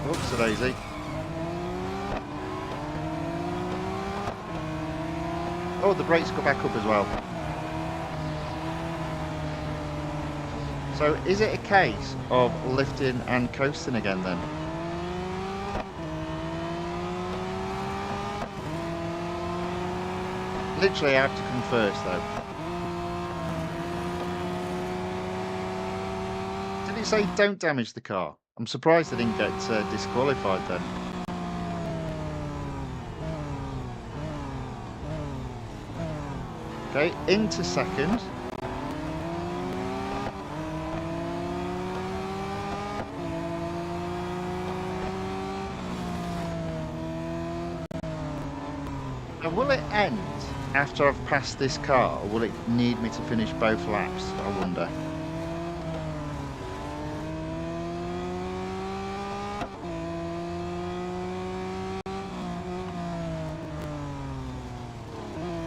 Oops, a daisy. Oh, the brakes go back up as well. So is it a case of lifting and coasting again then? Literally I have to come first though. Did it say don't damage the car? I'm surprised I didn't get disqualified then. Okay, into second. Now, will it end after I've passed this car, or will it need me to finish both laps? I wonder.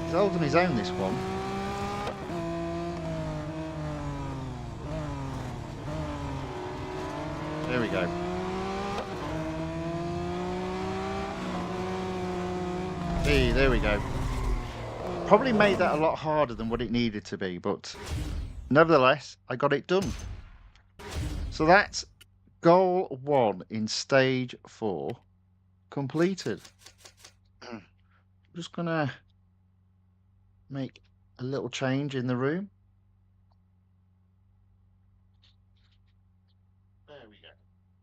He's holding his own, this one. There we go. Hey, there we go. Probably made that a lot harder than what it needed to be, but nevertheless, I got it done. So that's goal 1 in stage 4 completed. I'm just gonna make a little change in the room. There we go.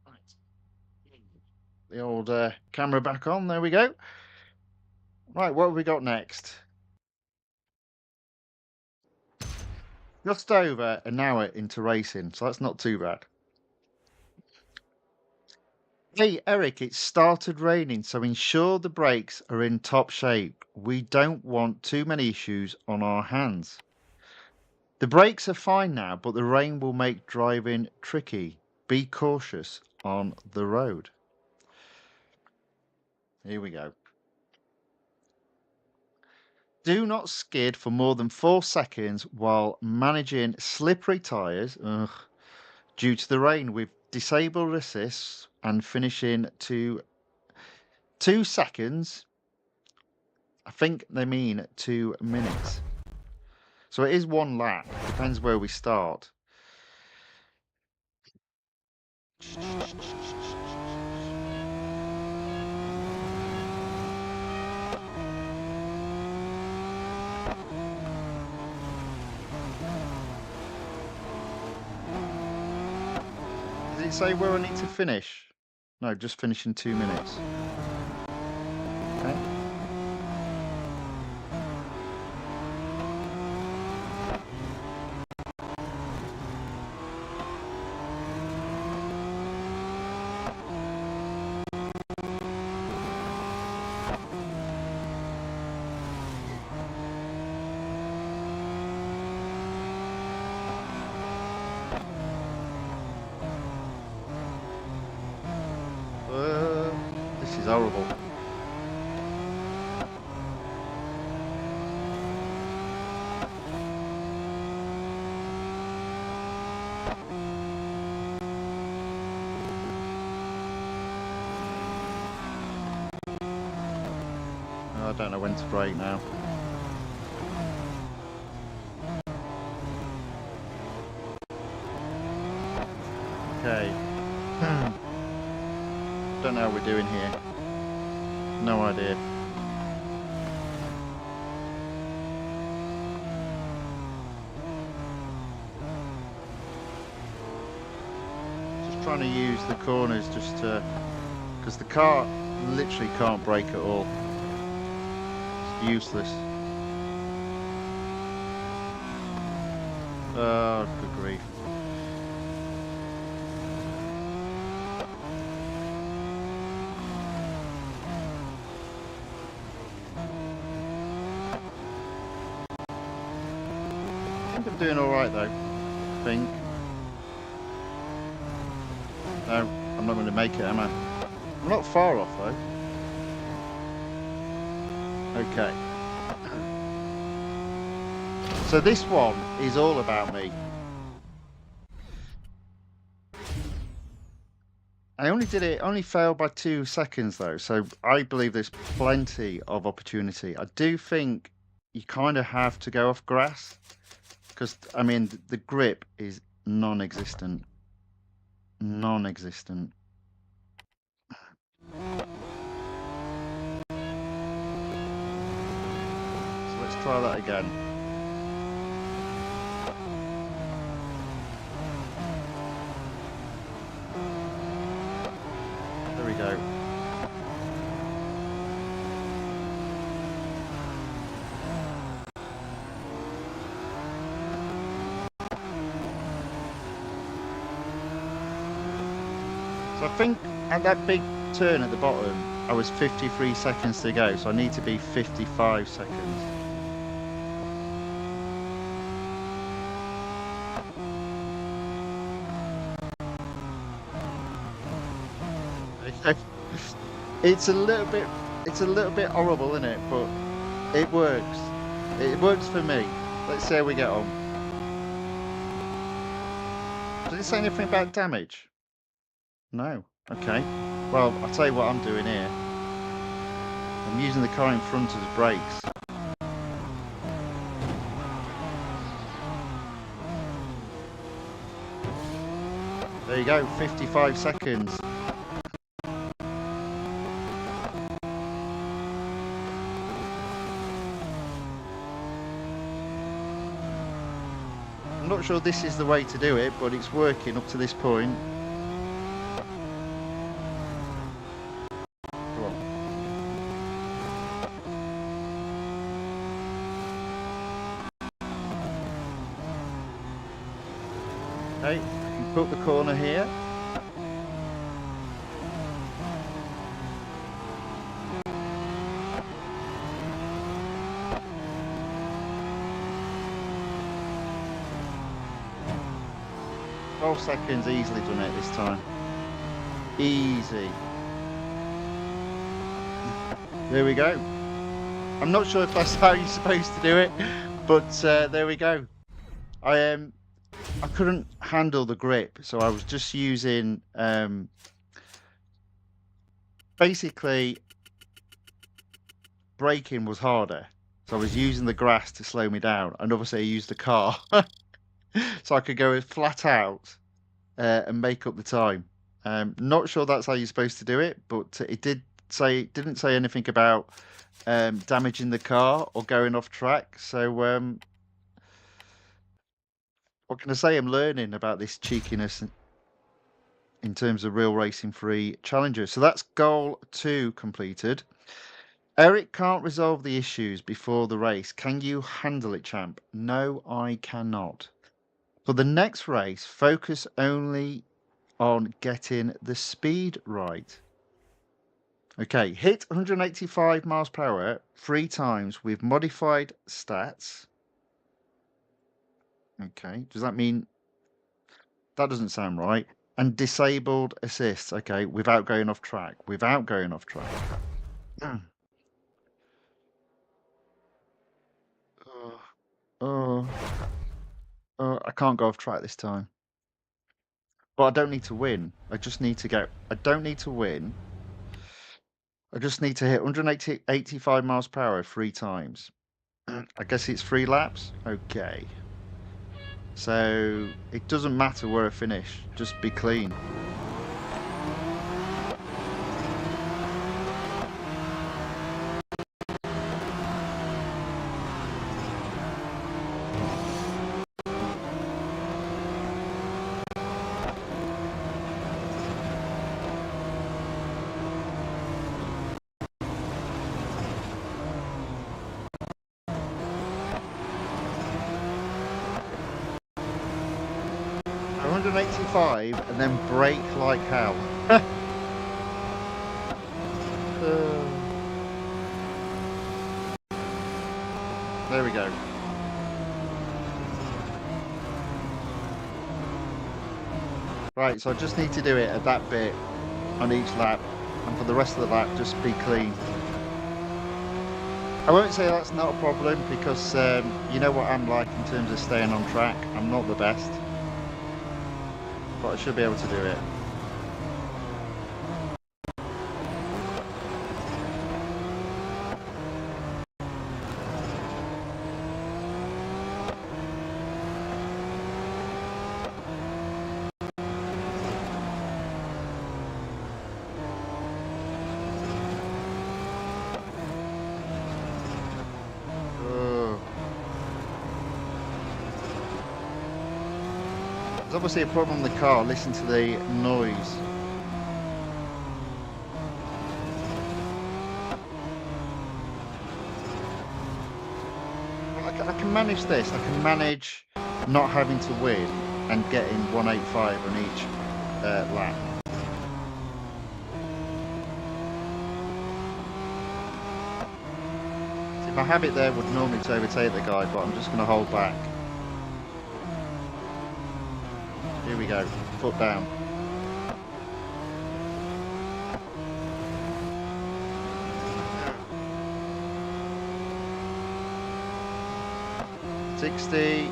Right. The old camera back on. There we go. Right, what have we got next? Just over an hour into racing, so that's not too bad. Hey, Eric, it started raining, so ensure the brakes are in top shape. We don't want too many issues on our hands. The brakes are fine now, but the rain will make driving tricky. Be cautious on the road. Here we go. Do not skid for more than 4 seconds while managing slippery tyres due to the rain with disabled assists and finishing to 2 seconds. I think they mean 2 minutes. So it is 1 lap, depends where we start. Does it say where I need to finish? No, just finish in 2 minutes. Okay. This is horrible. I don't know when to brake now. Okay. Don't know how we're doing here. No idea. Just trying to use the corners just to, because the car literally can't brake at all. It's useless. Oh, good grief. I think I'm doing alright though, I think. No, I'm not going to make it, am I? I'm not far off though. Okay. So this one is all about me. I only failed by 2 seconds though, so I believe there's plenty of opportunity. I do think you kind of have to go off grass, because I mean the grip is Non-existent. Non-existent. So let's try that again. There we go. So I think at that big turn at the bottom, I was 53 seconds to go, so I need to be 55 seconds. It's a little bit horrible, isn't it? But it works. It works for me. Let's see how we get on. Does it say anything about damage? No. Okay. Well, I'll tell you what I'm doing here. I'm using the car in front as brakes. There you go, 55 seconds. I'm not sure this is the way to do it, but it's working up to this point. Come on. Okay, you put the corner here. Seconds, easily done it this time. Easy. There we go. I'm not sure if that's how you're supposed to do it, but there we go. I couldn't handle the grip, so I was just using basically braking was harder, so I was using the grass to slow me down, and obviously I used the car so I could go flat out and make up the time. Not sure that's how you're supposed to do it, but it didn't say anything about damaging the car or going off track. So what can I say? I'm learning about this cheekiness in terms of real racing free challenges. So that's goal 2 completed. Eric can't resolve the issues before the race. Can you handle it, champ? No, I cannot. For the next race, focus only on getting the speed right. Okay, hit 185 miles per hour 3 times with modified stats. Okay, does that mean... That doesn't sound right. And disabled assists. Okay, without going off track. Without going off track. I can't go off track this time. But I don't need to win. I just need to go. I don't need to win. I just need to hit 185 miles per hour 3 times. I guess it's 3 laps? Okay. So it doesn't matter where I finish. Just be clean. And then brake like hell. There we go. Right, so I just need to do it at that bit on each lap, and for the rest of the lap just be clean. I won't say that's not a problem, because you know what I'm like in terms of staying on track. I'm not the best, but I should be able to do it. obviously a problem on the car. Listen to the noise. I can manage this. I can manage not having to win and getting 185 on each lap. So if I have it there, would normally to overtake the guy, but I'm just going to hold back. Here we go. Foot down. $60,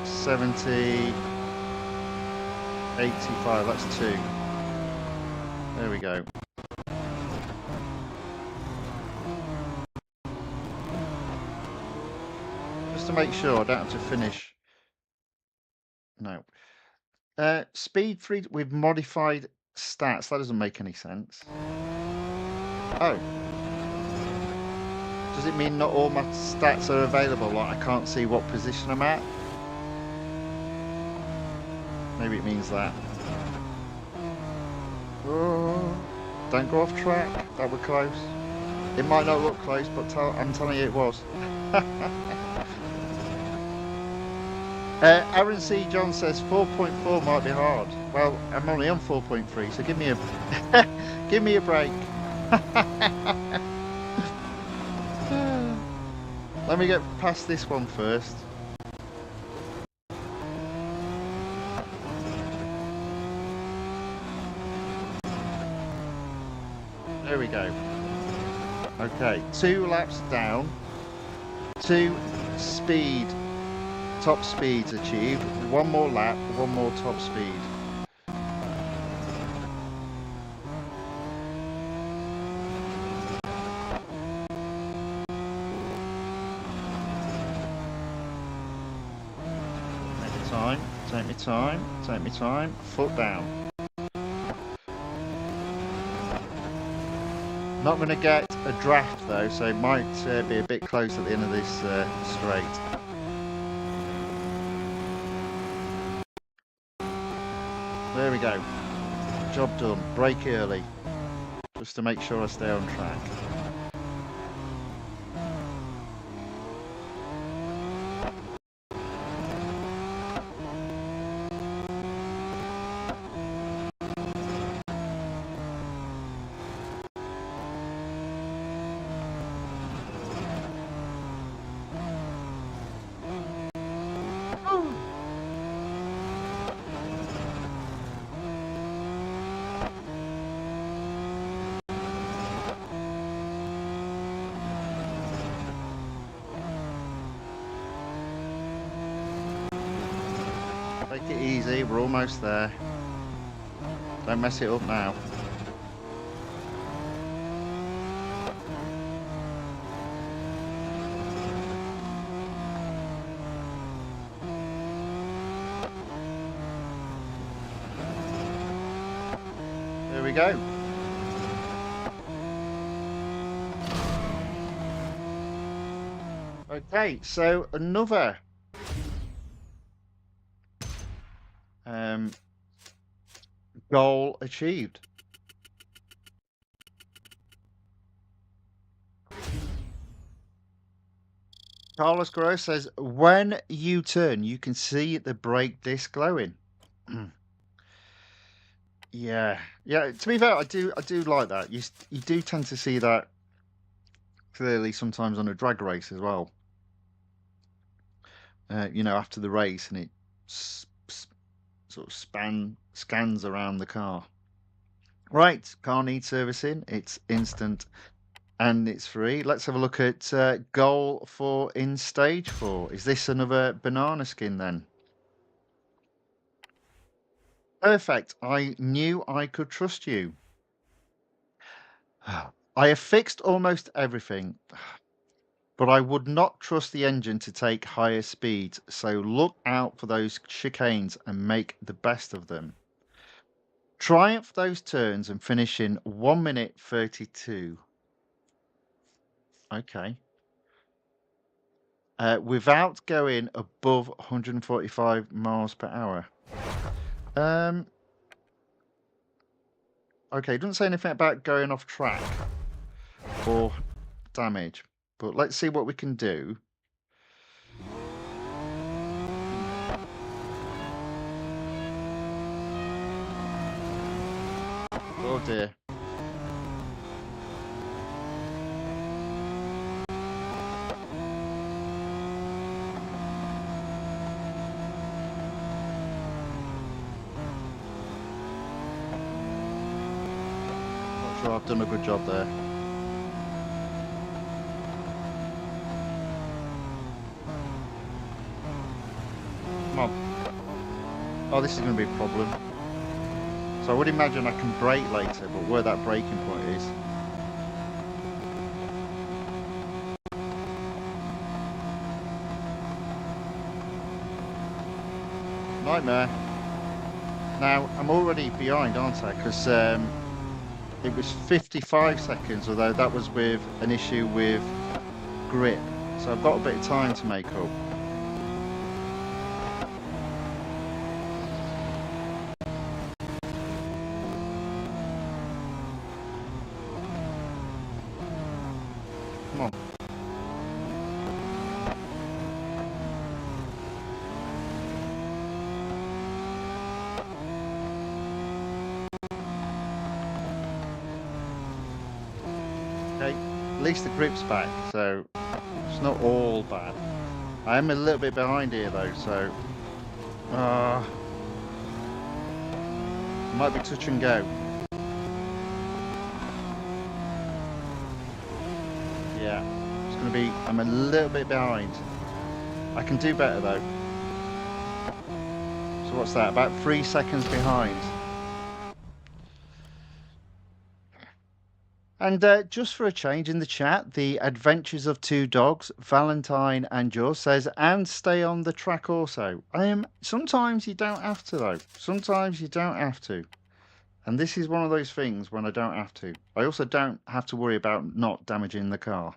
$70, $85. That's 2. There we go. Just to make sure I don't have to finish. No. Speed 3 with modified stats. That doesn't make any sense. Oh. Does it mean not all my stats are available? Like I can't see what position I'm at? Maybe it means that. Oh, don't go off track. That were close. It might not look close, but I'm telling you it was. Aaron C. John says 4.4 might be hard. Well, I'm only on 4.3, so give me a give me a break. Let me get past this one first. There we go. Okay, 2 laps down. 2 speed. Top speeds achieved. 1 more lap, 1 more top speed. Take me time, take me time. Foot down. Not going to get a draft though, so it might be a bit close at the end of this straight. There we go. Job done. Brake early. Just to make sure I stay on track. Take it easy, we're almost there. Don't mess it up now. There we go. Okay, so another goal achieved. Carlos Guerrero says, when you turn, you can see the brake disc glowing. Yeah. To be fair, I do like that. You do tend to see that clearly sometimes on a drag race as well. After the race, and it sort of scans around the car. Right, car needs servicing. It's instant and it's free. Let's have a look at goal for in stage 4. Is this another banana skin then? Perfect. I knew I could trust you. I have fixed almost everything, but I would not trust the engine to take higher speeds, so look out for those chicanes and make the best of them. Triumph those turns and finish in 1 minute 32. Okay. Without going above 145 miles per hour. Okay, it doesn't say anything about going off track or damage, but let's see what we can do. Oh dear. Not sure I've done a good job there. Come on. Oh, this is going to be a problem. So I would imagine I can brake later, but where that braking point is. Nightmare. Now, I'm already behind, aren't I? Because it was 55 seconds, although that was with an issue with grip. So I've got a bit of time to make up. Come on. Okay, at least the grip's back, so it's not all bad. I am a little bit behind here though, so might be touch and go. Yeah, it's going to be, I'm a little bit behind. I can do better though. So what's that, about 3 seconds behind. And just for a change in the chat, the Adventures of Two Dogs, Valentine and Jaws says, and stay on the track also. Sometimes you don't have to though. Sometimes you don't have to. And this is one of those things when I don't have to. I also don't have to worry about not damaging the car.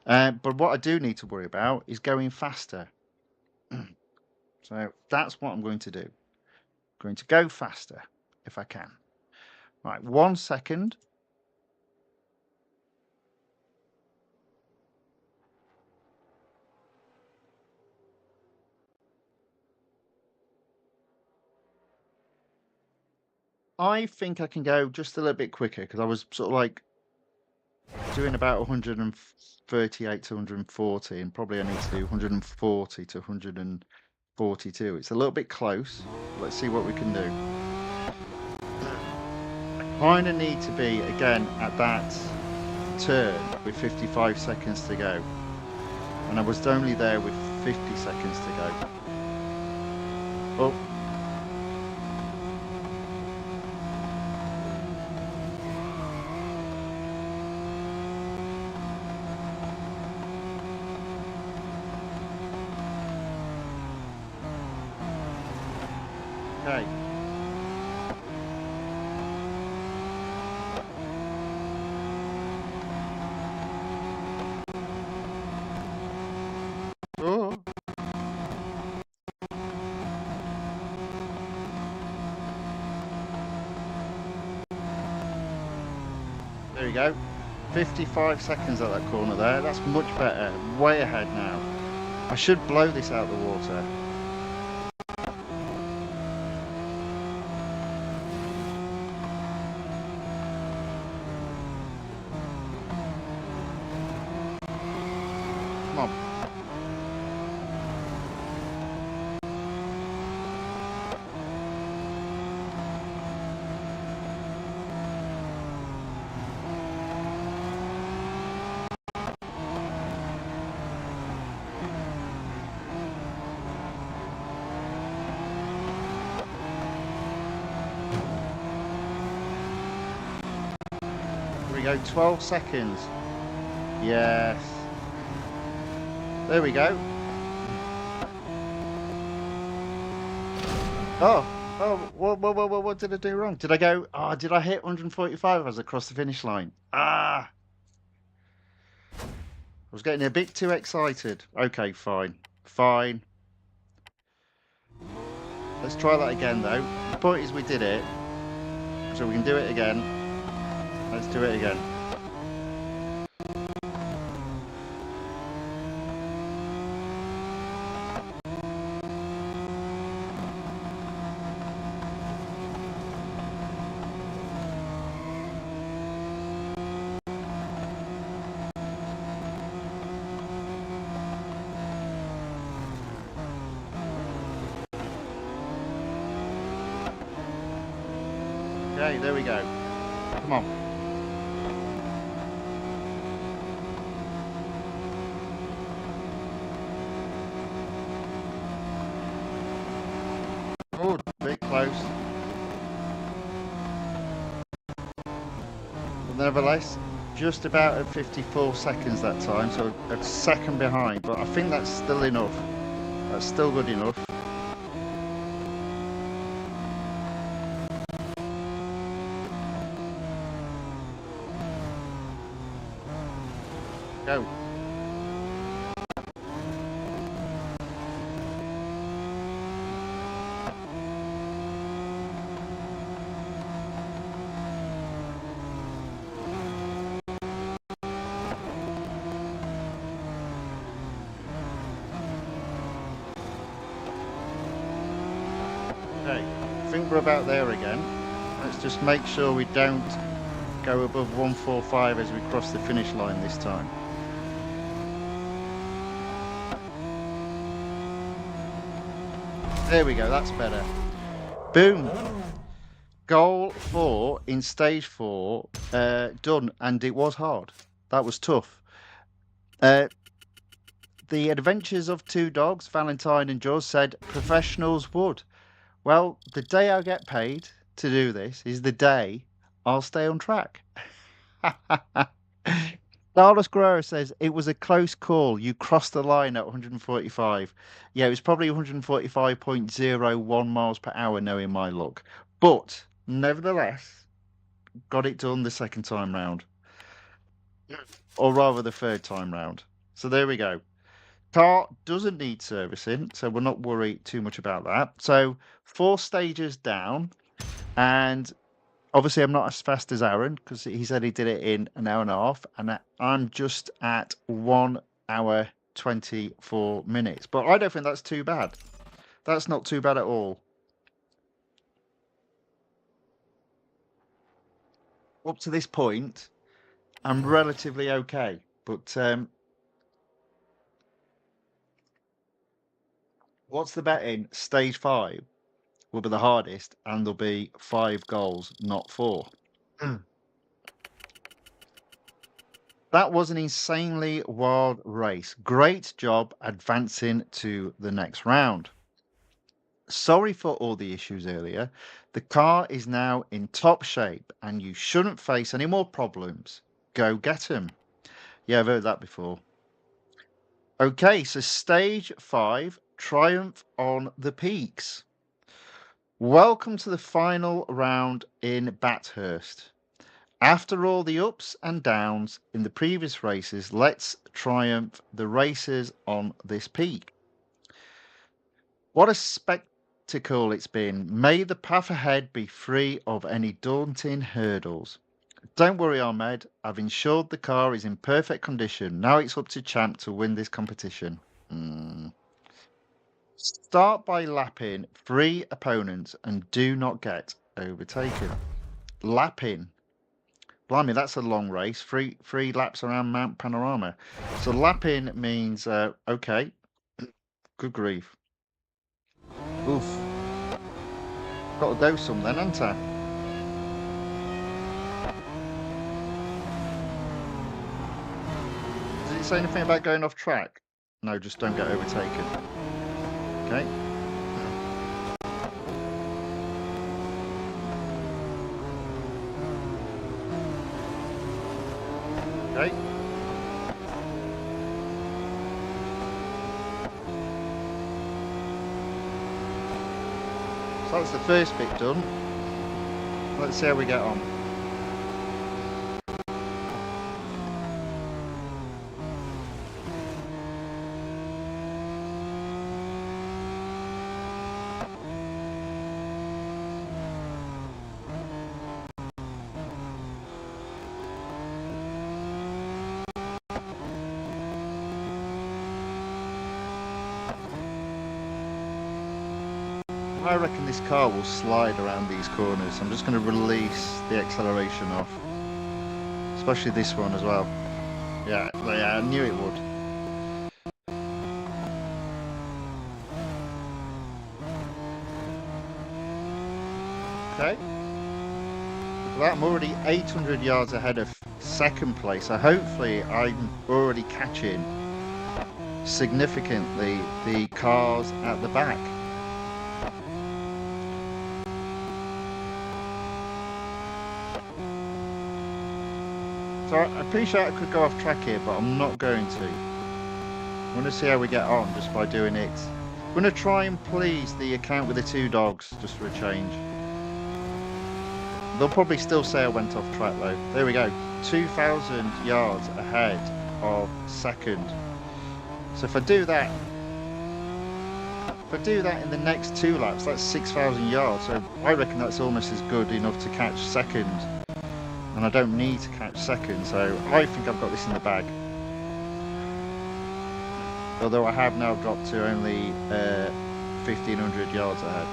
But what I do need to worry about is going faster. So that's what I'm going to do. I'm going to go faster if I can. Right, 1 second. I think I can go just a little bit quicker because I was sort of like doing about 138 to 140 and probably I need to do 140 to 142. It's a little bit close. Let's see what we can do. I kind of need to be again at that turn with 55 seconds to go. And I was only there with 50 seconds to go. Oh. Okay. Oh. There we go. 55 seconds at that corner there. That's much better. Way ahead now. I should blow this out of the water. Come on. Here we go, 12 seconds. Yes. There we go. Oh, what did I do wrong? Did I go, did I hit 145 as I crossed the finish line? I was getting a bit too excited. Okay, fine. Fine. Let's try that again, though. point is we did it, so we can do it again. Let's do it again. Okay, there we go. Come on. Oh, bit close. But nevertheless, just about at 54 seconds that time, so a second behind. But I think that's still enough. That's still good enough. Go. Okay, I think we're about there again. Let's just make sure we don't go above 145 as we cross the finish line this time. There we go, that's better. Boom! Goal 4 in stage 4 done, and it was hard. That was tough. The Adventures of Two Dogs, Valentine and Jaws, said professionals would. Well, the day I get paid to do this is the day I'll stay on track. Carlos Guerrero says it was a close call. You crossed the line at 145. Yeah, it was probably 145.01 miles per hour, knowing my luck. But nevertheless, got it done the second time round, or rather the third time round. So there we go. Car doesn't need servicing, so we're not worried too much about that. So 4 stages down, and obviously I'm not as fast as Aaron because he said he did it in an hour and a half, and I'm just at 1 hour 24 minutes. But I don't think that's too bad. That's not too bad at all. Up to this point, I'm relatively okay, but what's the betting? Stage 5 will be the hardest, and there'll be 5 goals, not 4. That was an insanely wild race. Great job advancing to the next round. Sorry for all the issues earlier. The car is now in top shape and you shouldn't face any more problems. Go get him. Yeah, I've heard that before. Okay, so stage 5, Triumph on the Peaks. Welcome to the final round in Bathurst. After all the ups and downs in the previous races, let's triumph the racers on this peak. What a spectacle it's been. May the path ahead be free of any daunting hurdles. Don't worry, Ahmed. I've ensured the car is in perfect condition. Now it's up to Champ to win this competition. Start by lapping 3 opponents and do not get overtaken. Lapping. Blimey, that's a long race. Three laps around Mount Panorama. So lapping means, okay. Good grief. Oof. Got to do some then, haven't I? Does it say anything about going off track? No, just don't get overtaken. Okay. Okay. So that's the first bit done. Let's see how we get on. I reckon this car will slide around these corners. I'm just going to release the acceleration off. Especially this one as well. Yeah, I knew it would. Okay. Look at that, I'm already 800 yards ahead of second place. So hopefully I'm already catching significantly the cars at the back. So I appreciate I could go off track here, but I'm not going to. I'm going to see how we get on just by doing it. I'm going to try and please the account with the 2 dogs, just for a change. They'll probably still say I went off track though. There we go. 2,000 yards ahead of second. So if I do that in the next 2 laps, that's 6,000 yards. So I reckon that's almost as good enough to catch second. And I don't need to catch second, so I think I've got this in the bag. Although I have now dropped to only 1,500 yards ahead.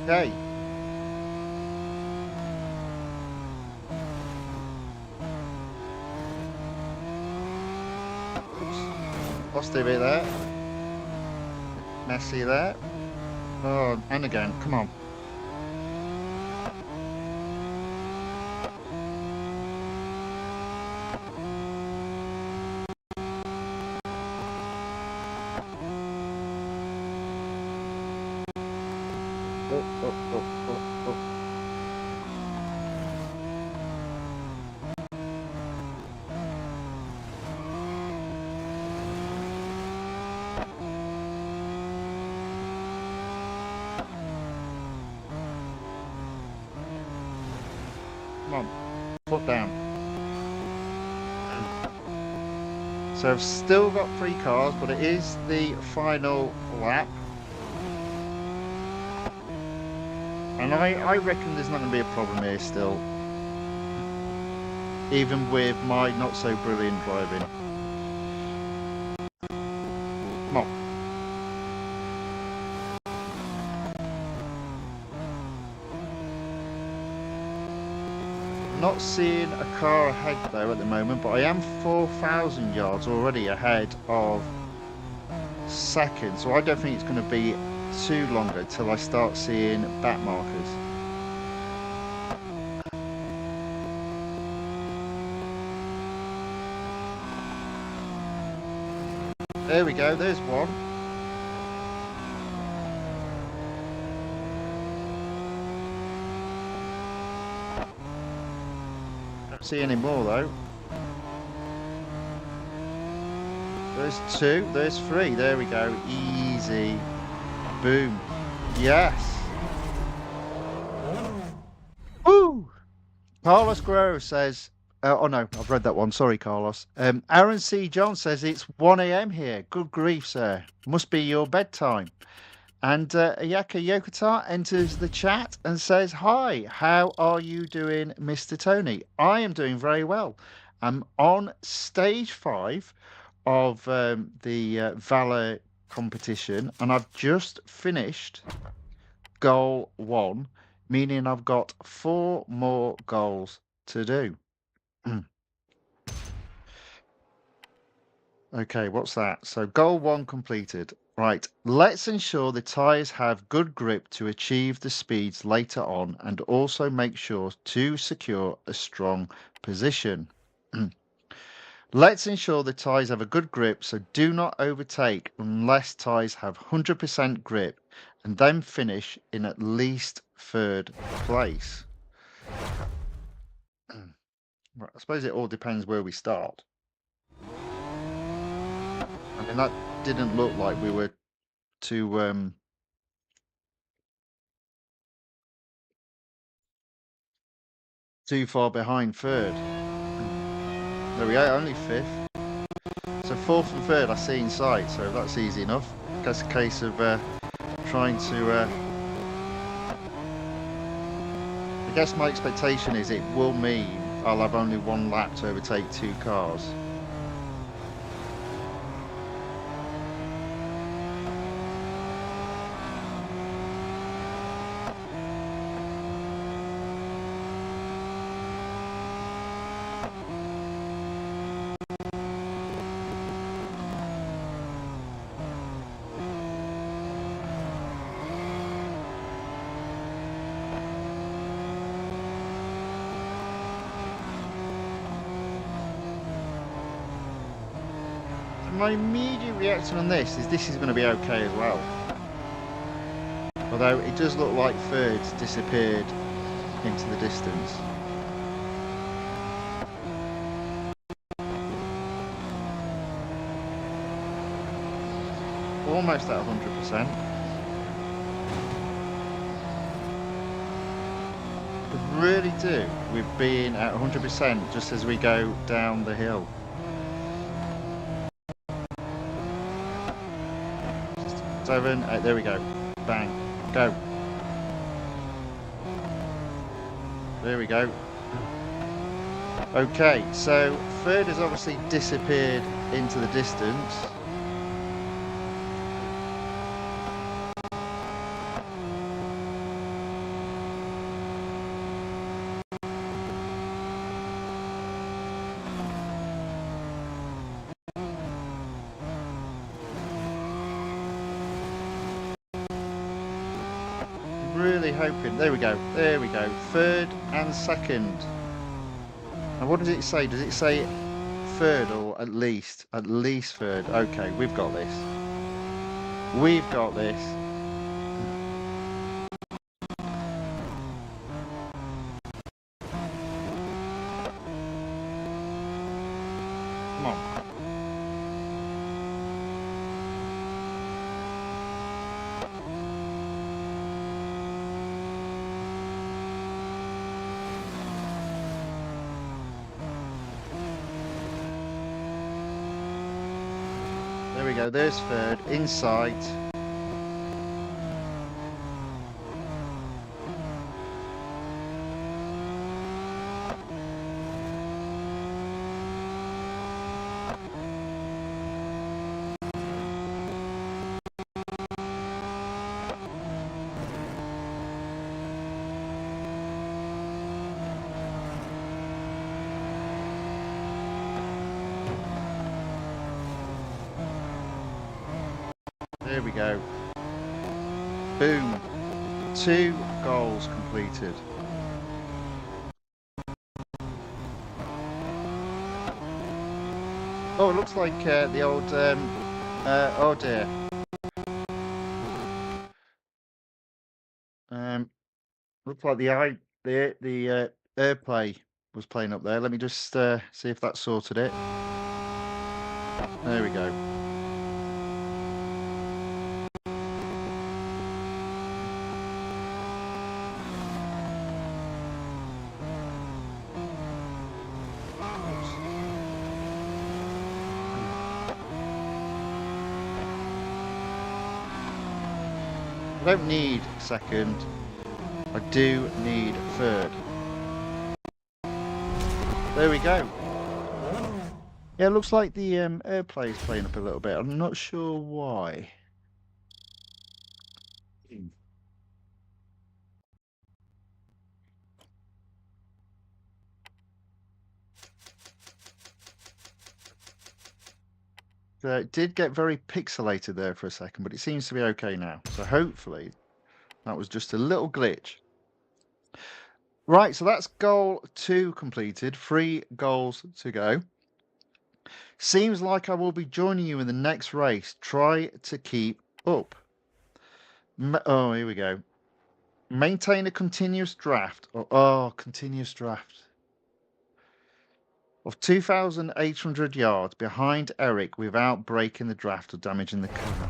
Okay. Oops. Lost a bit there. Messy there. Oh, and again, come on. Oh. Come on, foot down. So I've still got 3 cars, but it is the final lap. And I reckon there's not going to be a problem here still. Even with my not so brilliant driving. Come on. Not seeing a car ahead though at the moment, but I am 4,000 yards already ahead of second, so I don't think it's going to be too long until I start seeing back markers. There we go, there's one. Don't see any more though. There's 2, there's 3, there we go, easy. Boom. Yes. Woo! Carlos Guerrero says, oh no, I've read that one. Sorry, Carlos. Aaron C. John says it's 1 a.m. here. Good grief, sir. Must be your bedtime. And Ayaka Yokota enters the chat and says, hi, how are you doing, Mr. Tony? I am doing very well. I'm on stage 5 of the Valour competition, and I've just finished goal 1, meaning I've got 4 more goals to do. Okay, what's that? So goal 1 completed. Right, let's ensure the tyres have good grip to achieve the speeds later on, and also make sure to secure a strong position. Let's ensure the tyres have a good grip, so do not overtake unless tyres have 100% grip, and then finish in at least 3rd place. Right, I suppose it all depends where we start. I mean, that didn't look like we were too far behind third. There we go, only fifth. So fourth and third I see in sight, so that's easy enough. Just a case of trying to. I guess my expectation is it will mean I'll have only one lap to overtake two cars. My immediate reaction on this is going to be okay as well. Although it does look like third's disappeared into the distance. Almost at 100%. I really do. We've been at 100% just as we go down the hill. Seven, eight, there we go. Bang. Go. There we go. Okay, so third has obviously disappeared into the distance. Really hoping. There we go. There we go. Third and second. And what does it say? Does it say third or at least? At least third. Okay, we've got this. We've got this. Come on. There we go, there's third, in sight. There we go. Boom. 2 goals completed. Oh, it looks like the old, oh dear. Looks like the AirPlay was playing up there. Let me just see if that sorted it. There we go. I don't need second. I do need third. There we go. Yeah, it looks like the AirPlay is playing up a little bit. I'm not sure why. It did get very pixelated there for a second, but it seems to be okay now. So hopefully that was just a little glitch. Right, so that's goal 2 completed. 3 goals to go. Seems like I will be joining you in the next race. Try to keep up. Oh, here we go. Maintain a continuous draft. Oh, continuous draft. of 2,800 yards behind Eric without breaking the draft or damaging the car.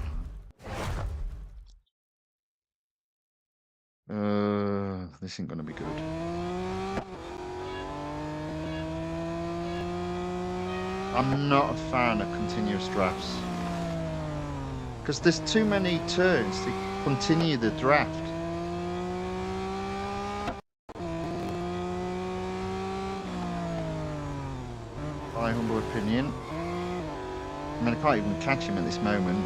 This ain't gonna be good. I'm not a fan of continuous drafts because there's too many turns to continue the draft. My humble opinion. I mean, I can't even catch him at this moment.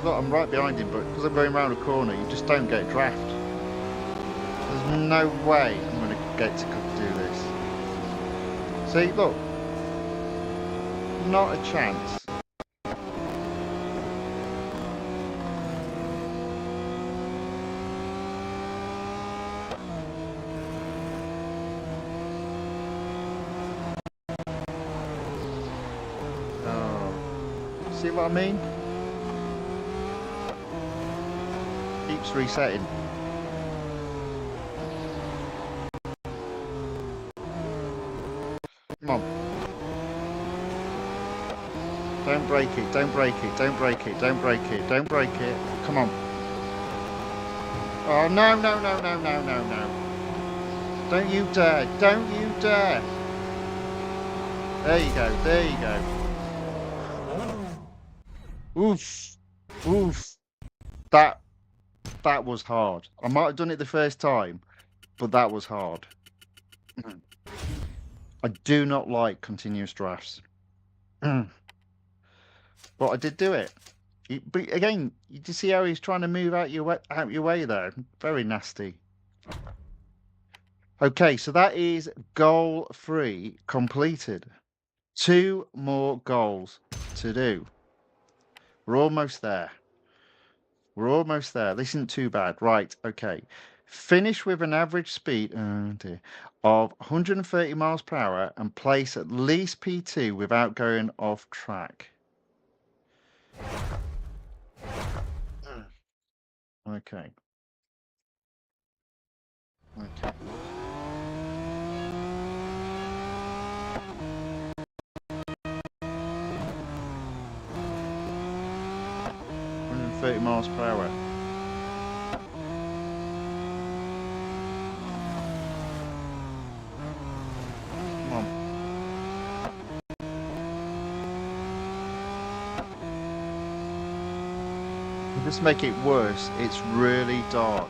Look, I'm right behind him, but because I'm going around a corner, you just don't get a draft. There's no way I'm going to get to do this. See, look. Not a chance. Oh. See what I mean? Keeps resetting. Come on. Don't break it, don't break it, don't break it, don't break it, don't break it. Come on. Oh, no, no, no, no, no, no, no. Don't you dare, don't you dare. There you go, there you go. Oof, oof. That was hard. I might have done it the first time, but that was hard. I do not like continuous drafts. But I did do it. But again, you just see how he's trying to move out your way there. Very nasty. Okay, so that is goal 3 completed. 2 more goals to do. We're almost there. We're almost there. This isn't too bad. Right, okay. Finish with an average speed of 130 miles per hour and place at least P2 without going off track. Okay. Okay. Miles per hour. Come on. Just make it worse. It's really dark.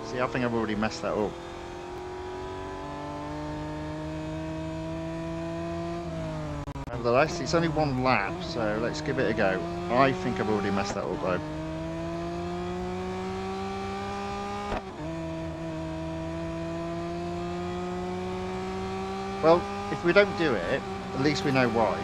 See, I think I've already messed that up. Nevertheless, it's only 1 lap, so let's give it a go. I think I've already messed that up though. Well, if we don't do it, at least we know why.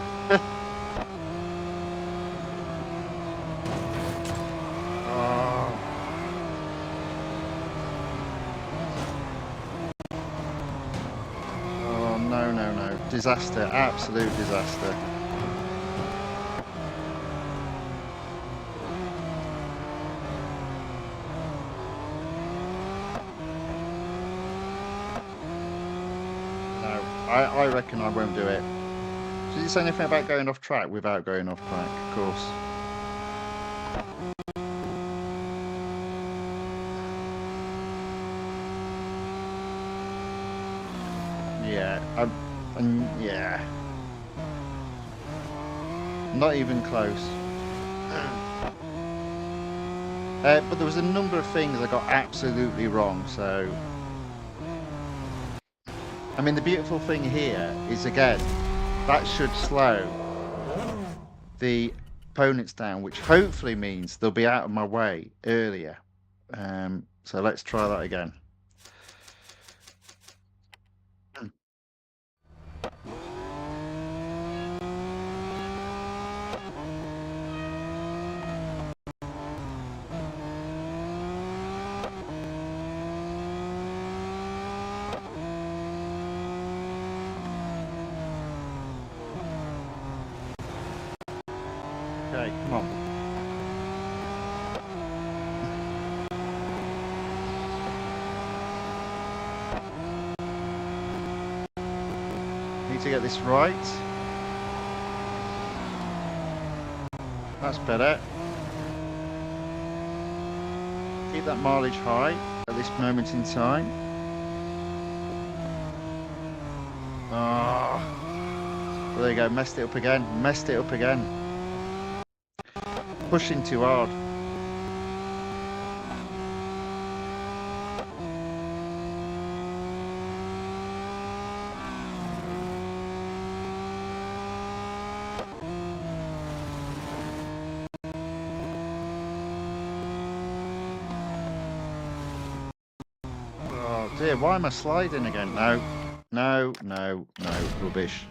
Oh, no, no, no. Disaster, absolute disaster. I reckon I won't do it. Did you say anything about going off track without going off track? Of course. Yeah, yeah. Not even close. But there was a number of things I got absolutely wrong, so... I mean, the beautiful thing here is, again, that should slow the opponents down, which hopefully means they'll be out of my way earlier. So let's try that again. Okay, come on. Need to get this right. That's better. Keep that mileage high at this moment in time. Ah, well, there you go. Messed it up again. Messed it up again. Pushing too hard. Oh dear, why am I sliding again? No, no, no, no, rubbish.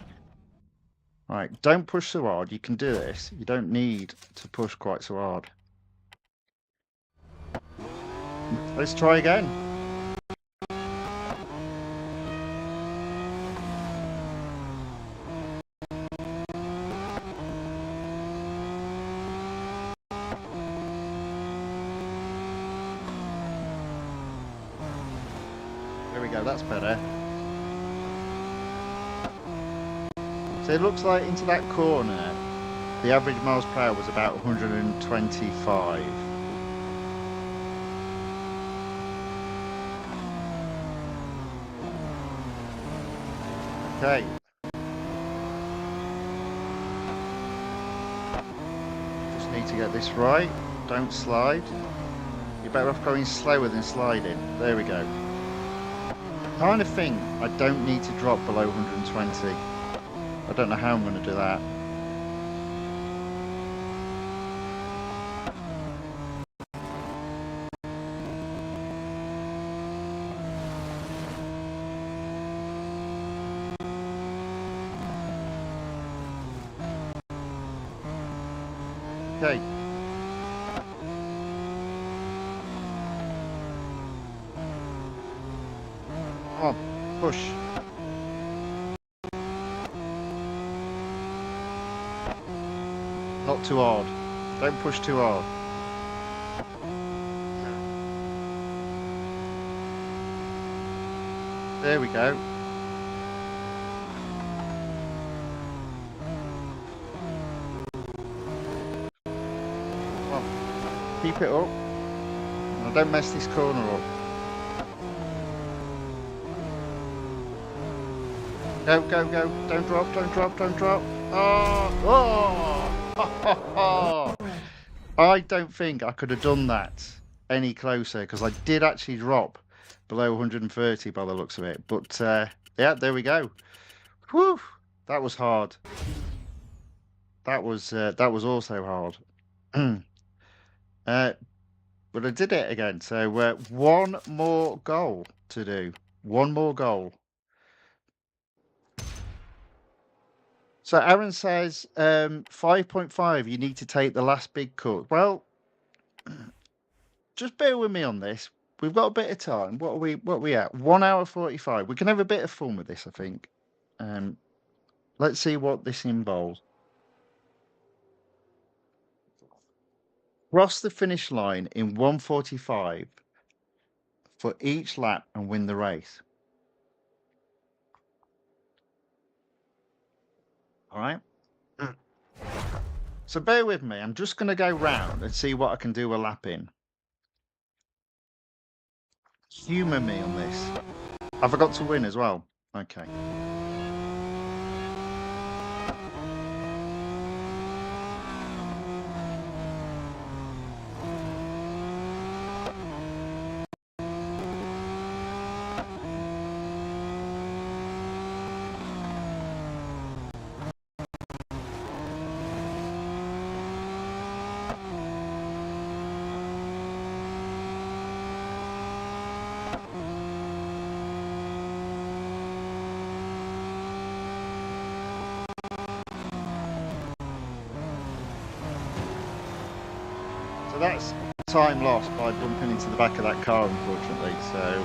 Right, don't push so hard. You can do this. You don't need to push quite so hard. Let's try again. There we go, that's better. So it looks like into that corner, the average miles per hour was about 125. Okay. Just need to get this right. Don't slide. You're better off going slower than sliding. There we go. Kind of thing, I don't need to drop below 120. I don't know how I'm going to do that. Okay. Come on, push. Not too hard. Don't push too hard. There we go. Come on. Keep it up. Now don't mess this corner up. Go, go, go. Don't drop, don't drop, don't drop. Oh! Oh! I don't think I could have done that any closer because I did actually drop below 130 by the looks of it. But yeah, there we go. Whew! That was hard. That was also hard. But I did it again. So one more goal to do. One more goal. So Aaron says 5.5, you need to take the last big cut. Well, just bear with me on this. We've got a bit of time. What are we at? 1 hour 45. We can have a bit of fun with this, I think. Let's see what this involves. Cross the finish line in 1:45 for each lap and win the race. All right. So bear with me. I'm just going to go round and see what I can do a lap in. Humour me on this. I forgot to win as well. Okay. So that's time lost by bumping into the back of that car, unfortunately. So,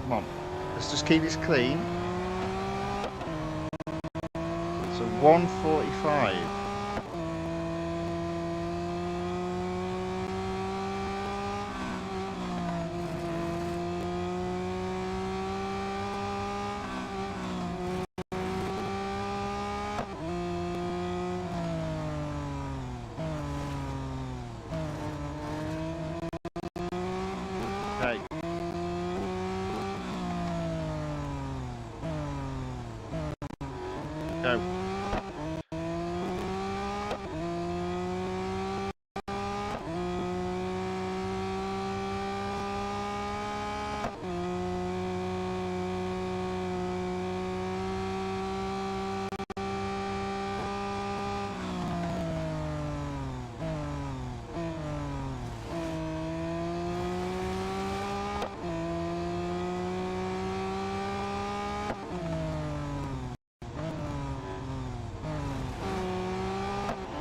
come on, let's just keep this clean. 1:45. Okay. Go.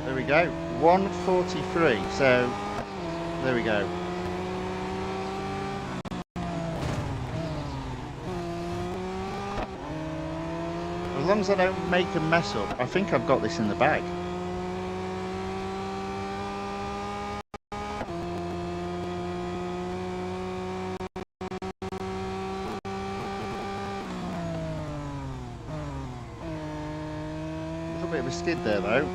There we go. 1:43. So there we go. As long as I don't make a mess up, I think I've got this in the bag. A little bit of a skid there though.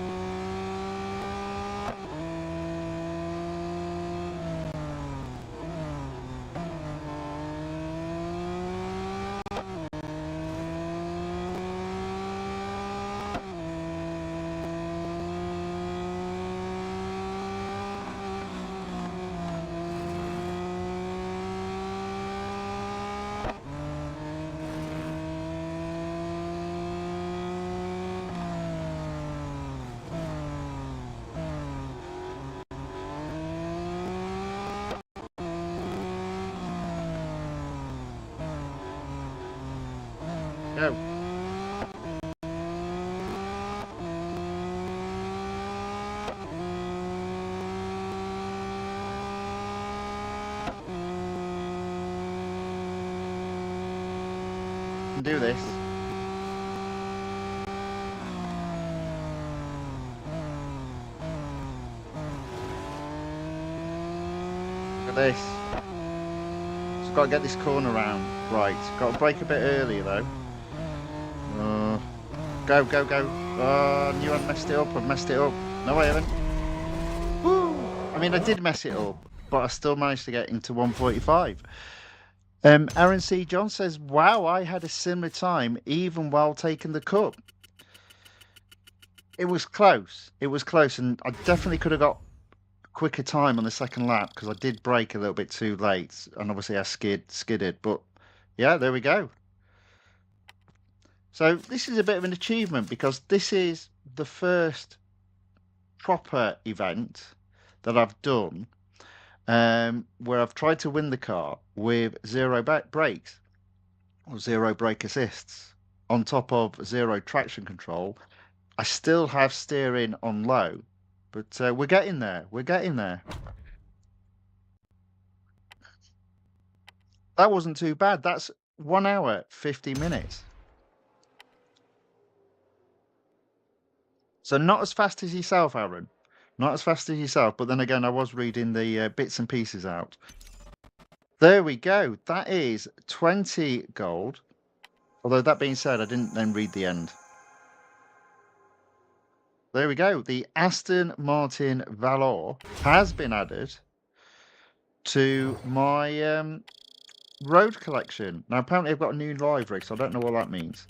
Go. Can do this. Look at this. Just got to get this corner round. Right. Got to brake a bit earlier though. Go, go, go. Oh, I knew I'd messed it up. I've messed it up. No, I haven't. Woo! I mean, I did mess it up, but I still managed to get into 1:45. Aaron C. John says, wow, I had a similar time even while taking the cup. It was close. It was close, and I definitely could have got quicker time on the second lap because I did brake a little bit too late, and obviously I skidded. But yeah, there we go. So this is a bit of an achievement because this is the first proper event that I've done where I've tried to win the car with zero brakes or zero brake assists on top of zero traction control. I still have steering on low, but we're getting there. We're getting there. That wasn't too bad. That's 1 hour, 50 minutes. So not as fast as yourself, Aaron. Not as fast as yourself, but then again, I was reading the bits and pieces out. There we go. That is 20 gold. Although that being said, I didn't then read the end. There we go. The Aston Martin Valour has been added to my road collection. Now, apparently I've got a new livery, so I don't know what that means.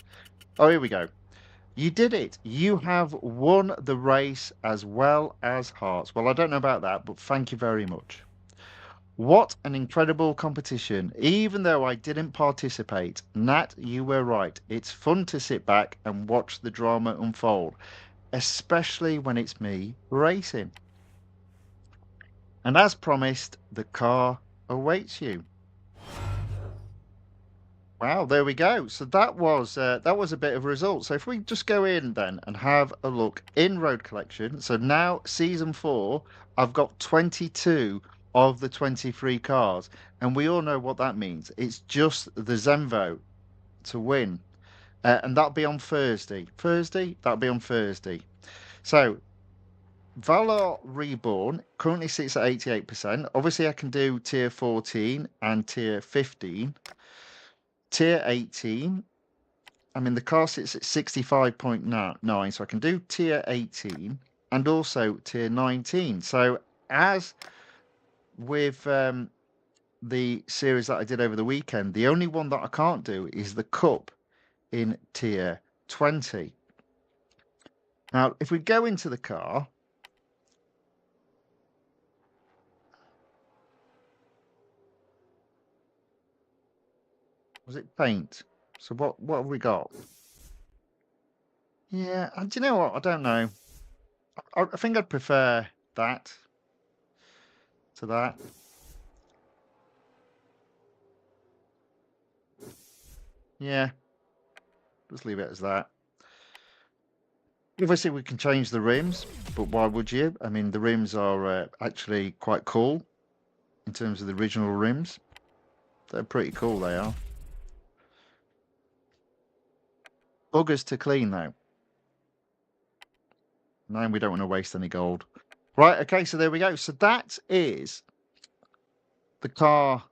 Oh, here we go. You did it. You have won the race as well as hearts. Well, I don't know about that, but thank you very much. What an incredible competition. Even though I didn't participate, Nat, you were right. It's fun to sit back and watch the drama unfold, especially when it's me racing. And as promised, the car awaits you. Wow, there we go. So that was a bit of a result. So if we just go in then and have a look in road collection. So now season 4, I've got 22 of the 23 cars, and we all know what that means. It's just the Zenvo to win. and that'll be on Thursday. That'll be on Thursday. So, Valour Reborn currently sits at 88%. Obviously, I can do tier 14 and tier 15. Tier 18, I mean, the car sits at 65.9, so I can do tier 18 and also tier 19. So, as with the series that I did over the weekend, the only one that I can't do is the Cup in tier 20. Now, if we go into the car, was it paint? So what have we got? Yeah, and do you know what? I don't know. I think I'd prefer that to that. Yeah, let's leave it as that. Obviously, we can change the rims, but why would you? I mean, the rims are actually quite cool in terms of the original rims. They're pretty cool, they are. Buggers to clean, though. No, we don't want to waste any gold. Right, okay, so there we go. So that is the car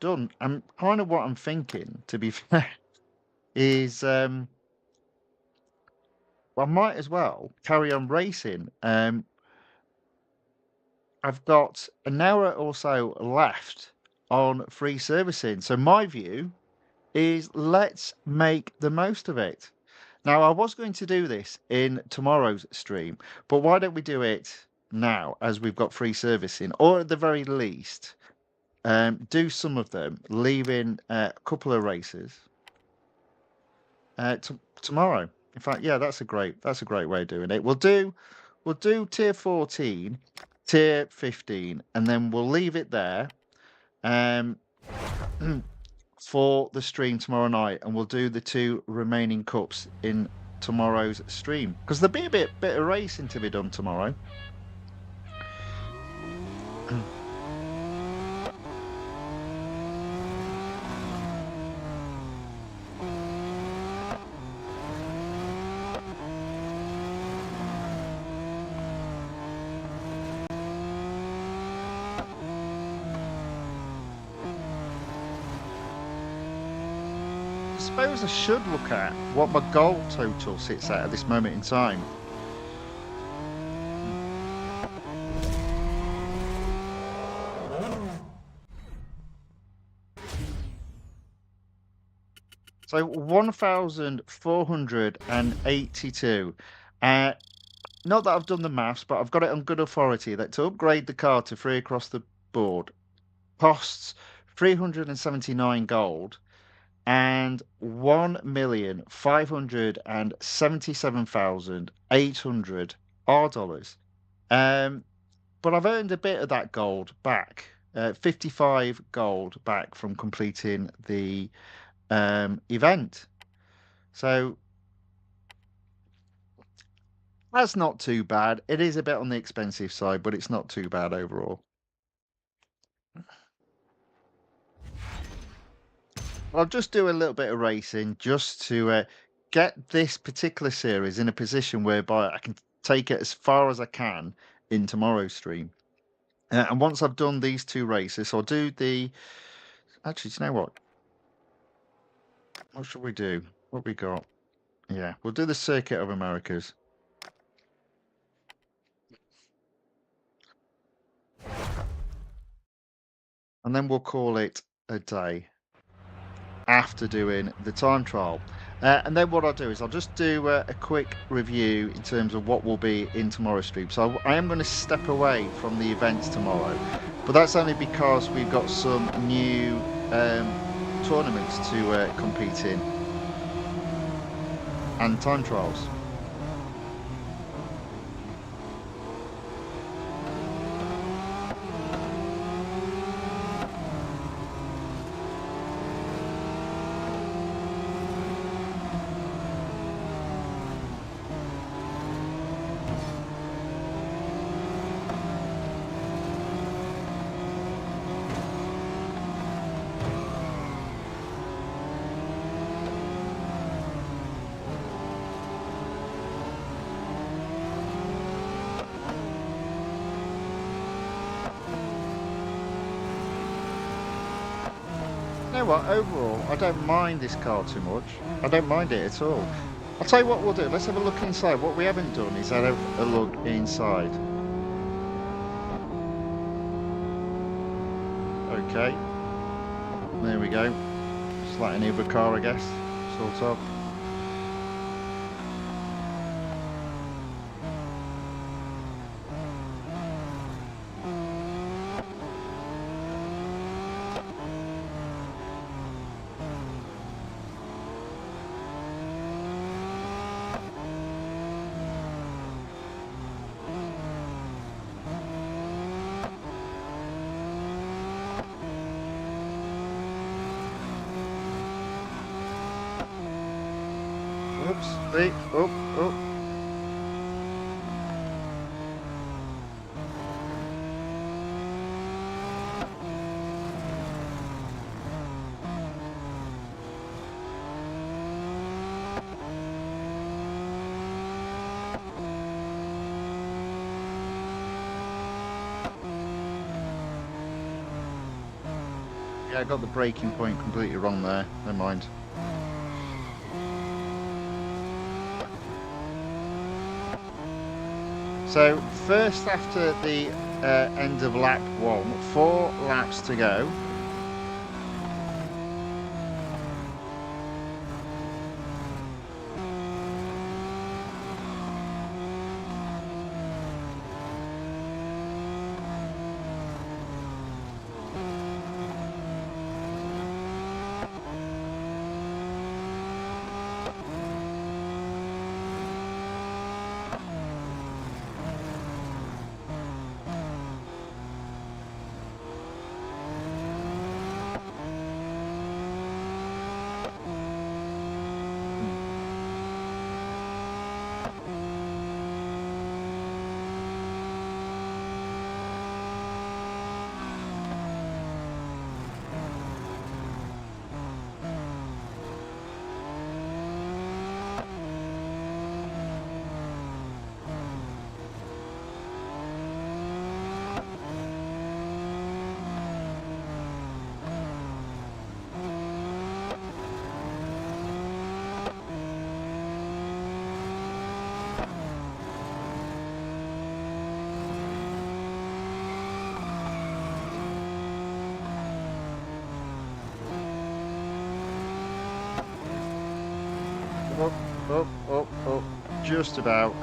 done. And kind of what I'm thinking, to be fair, is I might as well carry on racing. I've got an hour or so left on free servicing. So my view is let's make the most of it. Now, I was going to do this in tomorrow's stream, but why don't we do it now as we've got free servicing, or at the very least, do some of them, leaving a couple of races tomorrow. In fact, yeah, that's a great way of doing it. We'll do tier 14, tier 15, and then we'll leave it there for the stream tomorrow night, and we'll do the 2 remaining cups in tomorrow's stream because there'll be a bit of racing to be done tomorrow. I suppose I should look at what my goal total sits at this moment in time. So 1,482. Not that I've done the maths, but I've got it on good authority that to upgrade the car to free across the board costs 379 gold and 1,577,800 R dollars. But I've earned a bit of that gold back, 55 gold back from completing the event. So that's not too bad. It is a bit on the expensive side, but it's not too bad overall. I'll just do a little bit of racing just to get this particular series in a position whereby I can take it as far as I can in tomorrow's stream. And once I've done these 2 races, I'll do the... Actually, do you know what? What should we do? What we got? Yeah, we'll do the Circuit of Americas. And then we'll call it a day after doing the time trial. And then what I'll do is I'll just do a quick review in terms of what will be in tomorrow's stream. So I am going to step away from the events tomorrow, but that's only because we've got some new tournaments to compete in and time trials. know what? Overall, I don't mind this car too much. I don't mind it at all. I'll tell you what we'll do. Let's have a look inside. What we haven't done is have a look inside. Okay. There we go. Just like any other car, I guess. Sort of. Oops, wait, oh, oh. Yeah, I got the braking point completely wrong there. Never mind. So first after the end of lap 1, 4 laps to go. Up, up, up, up, just about.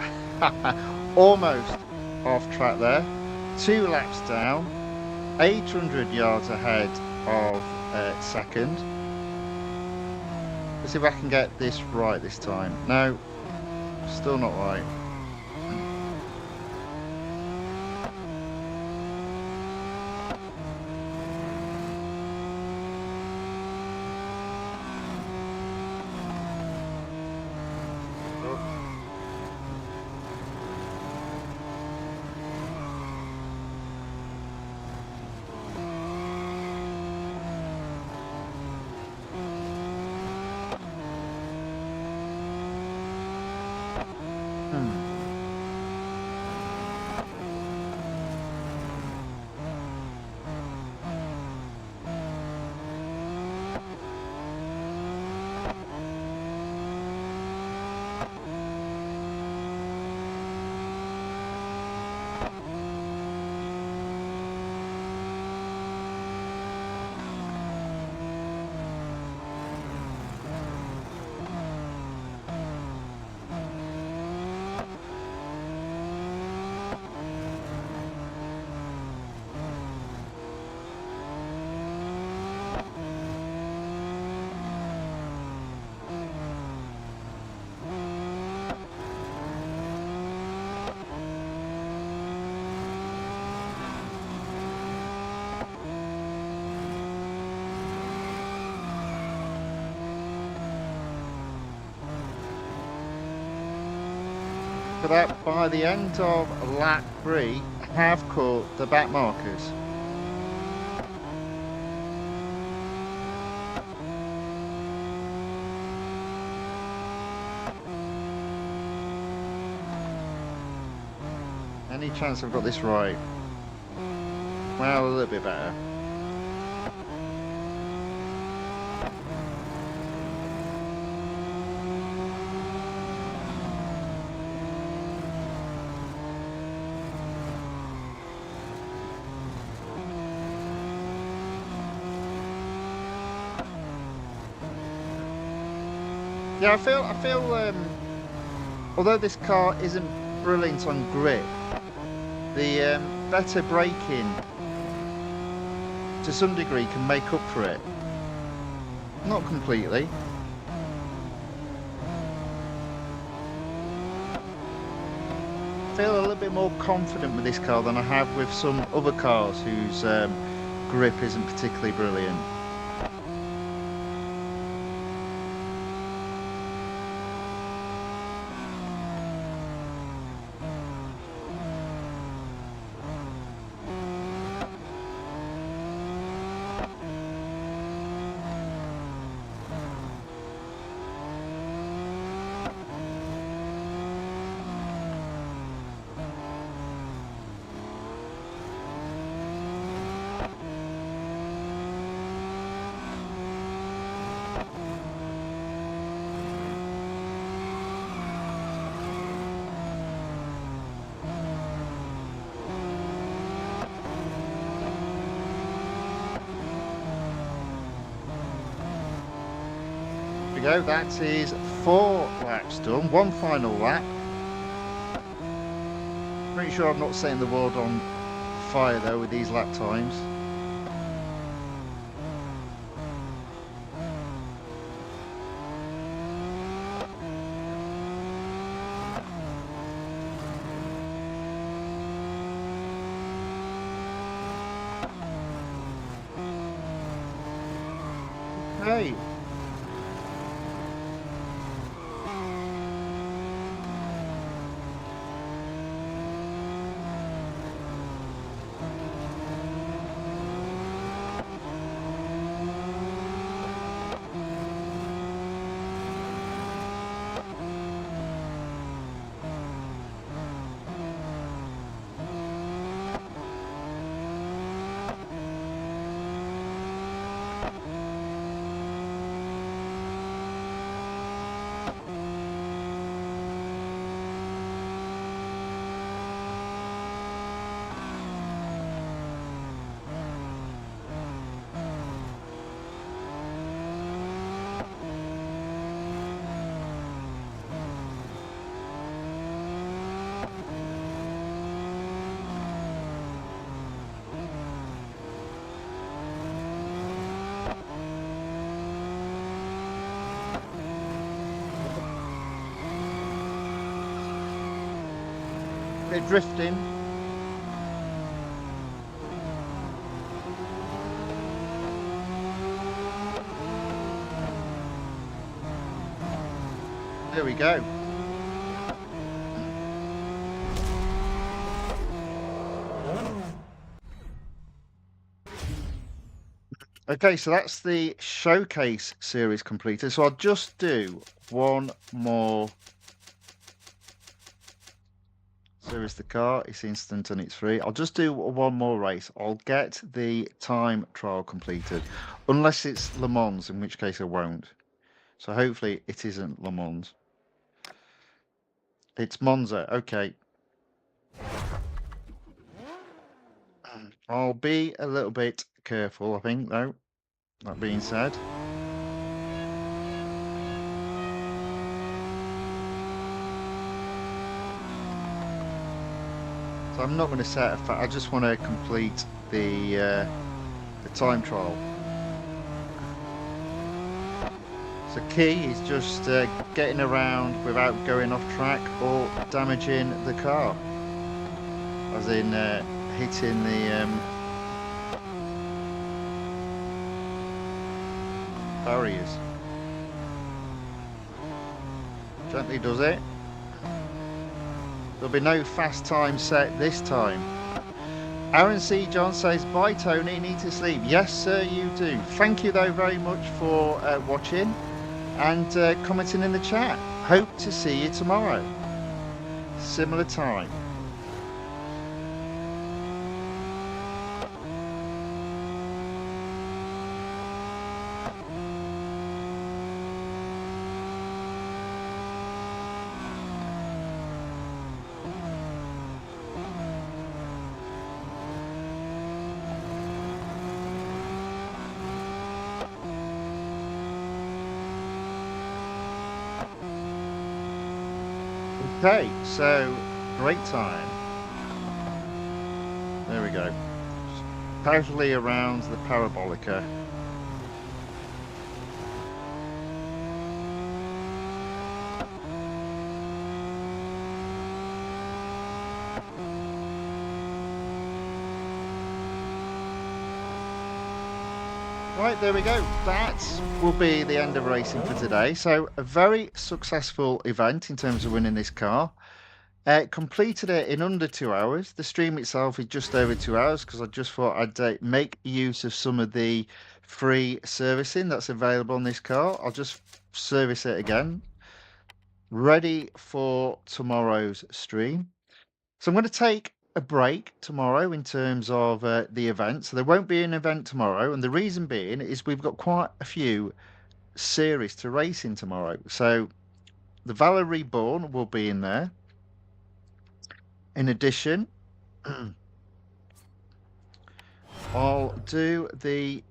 Almost off track there. 2 laps down, 800 yards ahead of second. Let's see if I can get this right this time. No, still not right. For that, by the end of lap 3, have caught the back markers. Any chance I've got this right? Well, a little bit better. Yeah, I feel although this car isn't brilliant on grip, the better braking to some degree can make up for it. Not completely. I feel a little bit more confident with this car than I have with some other cars whose grip isn't particularly brilliant. There we go, that is 4 laps done, one final lap. Pretty sure I'm not setting the world on fire though with these lap times. Hey, bit drifting. There we go. Okay, so that's the showcase series completed. So I'll just do one more. Series the car, it's instant and it's free. I'll just do one more race. I'll get the time trial completed. Unless it's Le Mans, in which case I won't. So hopefully it isn't Le Mans. It's Monza, okay. I'll be a little bit careful, I think, though. That being said. So I'm not going to set a I just want to complete the time trial. So key is just getting around without going off track or damaging the car. As in hitting the barriers. Gently does it. There'll be no fast time set this time. Aaron C. John says, bye Tony, need to sleep. Yes sir, you do. Thank you though very much for watching and commenting in the chat. Hope to see you tomorrow. Similar time. Okay, so great time. There we go. Casually around the parabolica. Right, there we go. That will be the end of racing for today. So, a very successful event in terms of winning this car. Completed it in under 2 hours. The stream itself is just over 2 hours because I just thought I'd make use of some of the free servicing that's available on this car. I'll just service it again, ready for tomorrow's stream. So I'm going to take a break tomorrow in terms of the event. So there won't be an event tomorrow, and the reason being is we've got quite a few series to race in tomorrow. So the Valour Reborn will be in there. In addition, I'll do the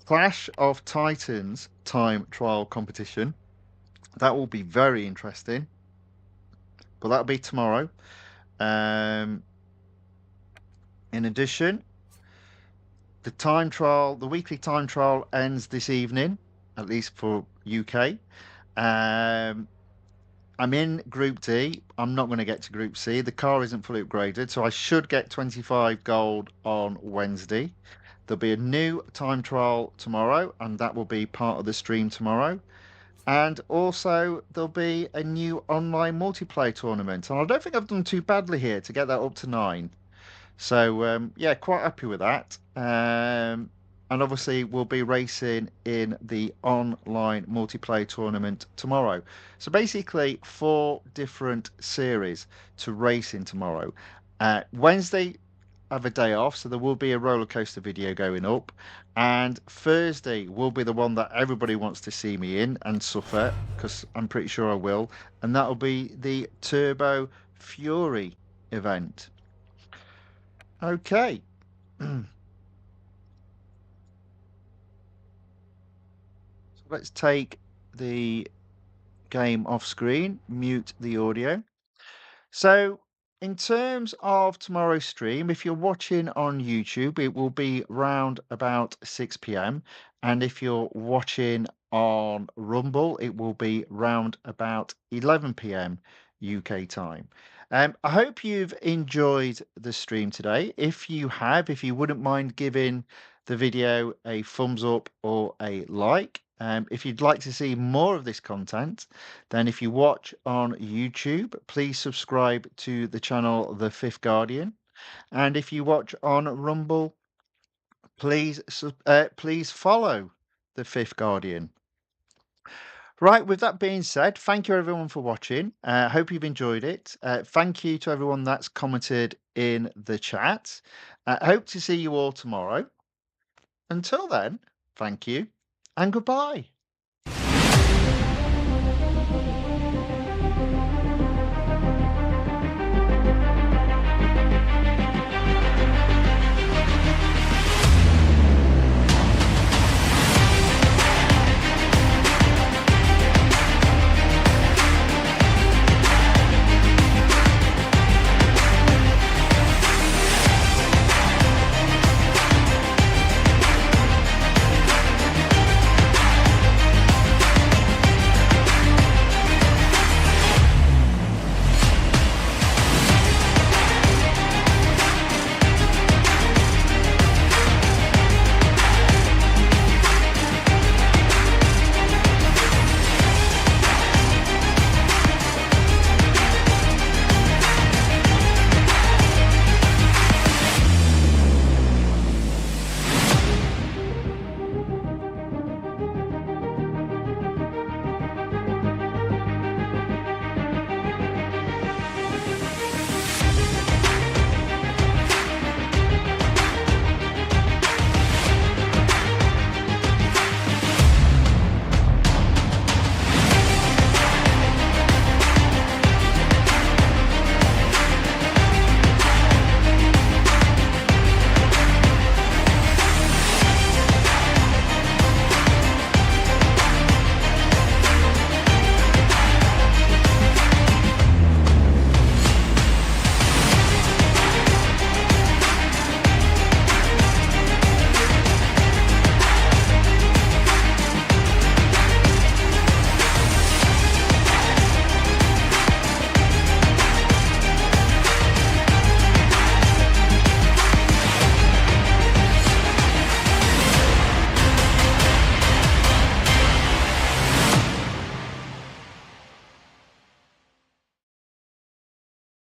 Clash of Titans time trial competition. That will be very interesting, but that'll be tomorrow. Um, in addition, the weekly time trial ends this evening, at least for UK. Um, I'm in Group D. I'm not going to get to Group C. The car isn't fully upgraded, so I should get 25 gold on Wednesday. There'll be a new time trial tomorrow, and that will be part of the stream tomorrow. And also, there'll be a new online multiplayer tournament. And I don't think I've done too badly here to get that up to 9. So yeah, quite happy with that. And obviously, we'll be racing in the online multiplayer tournament tomorrow. So basically, 4 different series to race in tomorrow. Wednesday, I have a day off, so there will be a roller coaster video going up. And Thursday will be the one that everybody wants to see me in and suffer, because I'm pretty sure I will. And that'll be the Turbo Fury event. Okay. So let's take the game off screen, mute the audio. So, in terms of tomorrow's stream, if you're watching on YouTube, it will be round about 6 p.m. And if you're watching on Rumble, it will be round about 11 p.m. UK time. I hope you've enjoyed the stream today. If you have, if you wouldn't mind giving the video a thumbs up or a like. If you'd like to see more of this content, then if you watch on YouTube, please subscribe to the channel The Fifth Guardian. And if you watch on Rumble, please follow The Fifth Guardian. Right, with that being said, thank you everyone for watching. Hope you've enjoyed it. Thank you to everyone that's commented in the chat. Hope to see you all tomorrow. Until then, thank you and goodbye.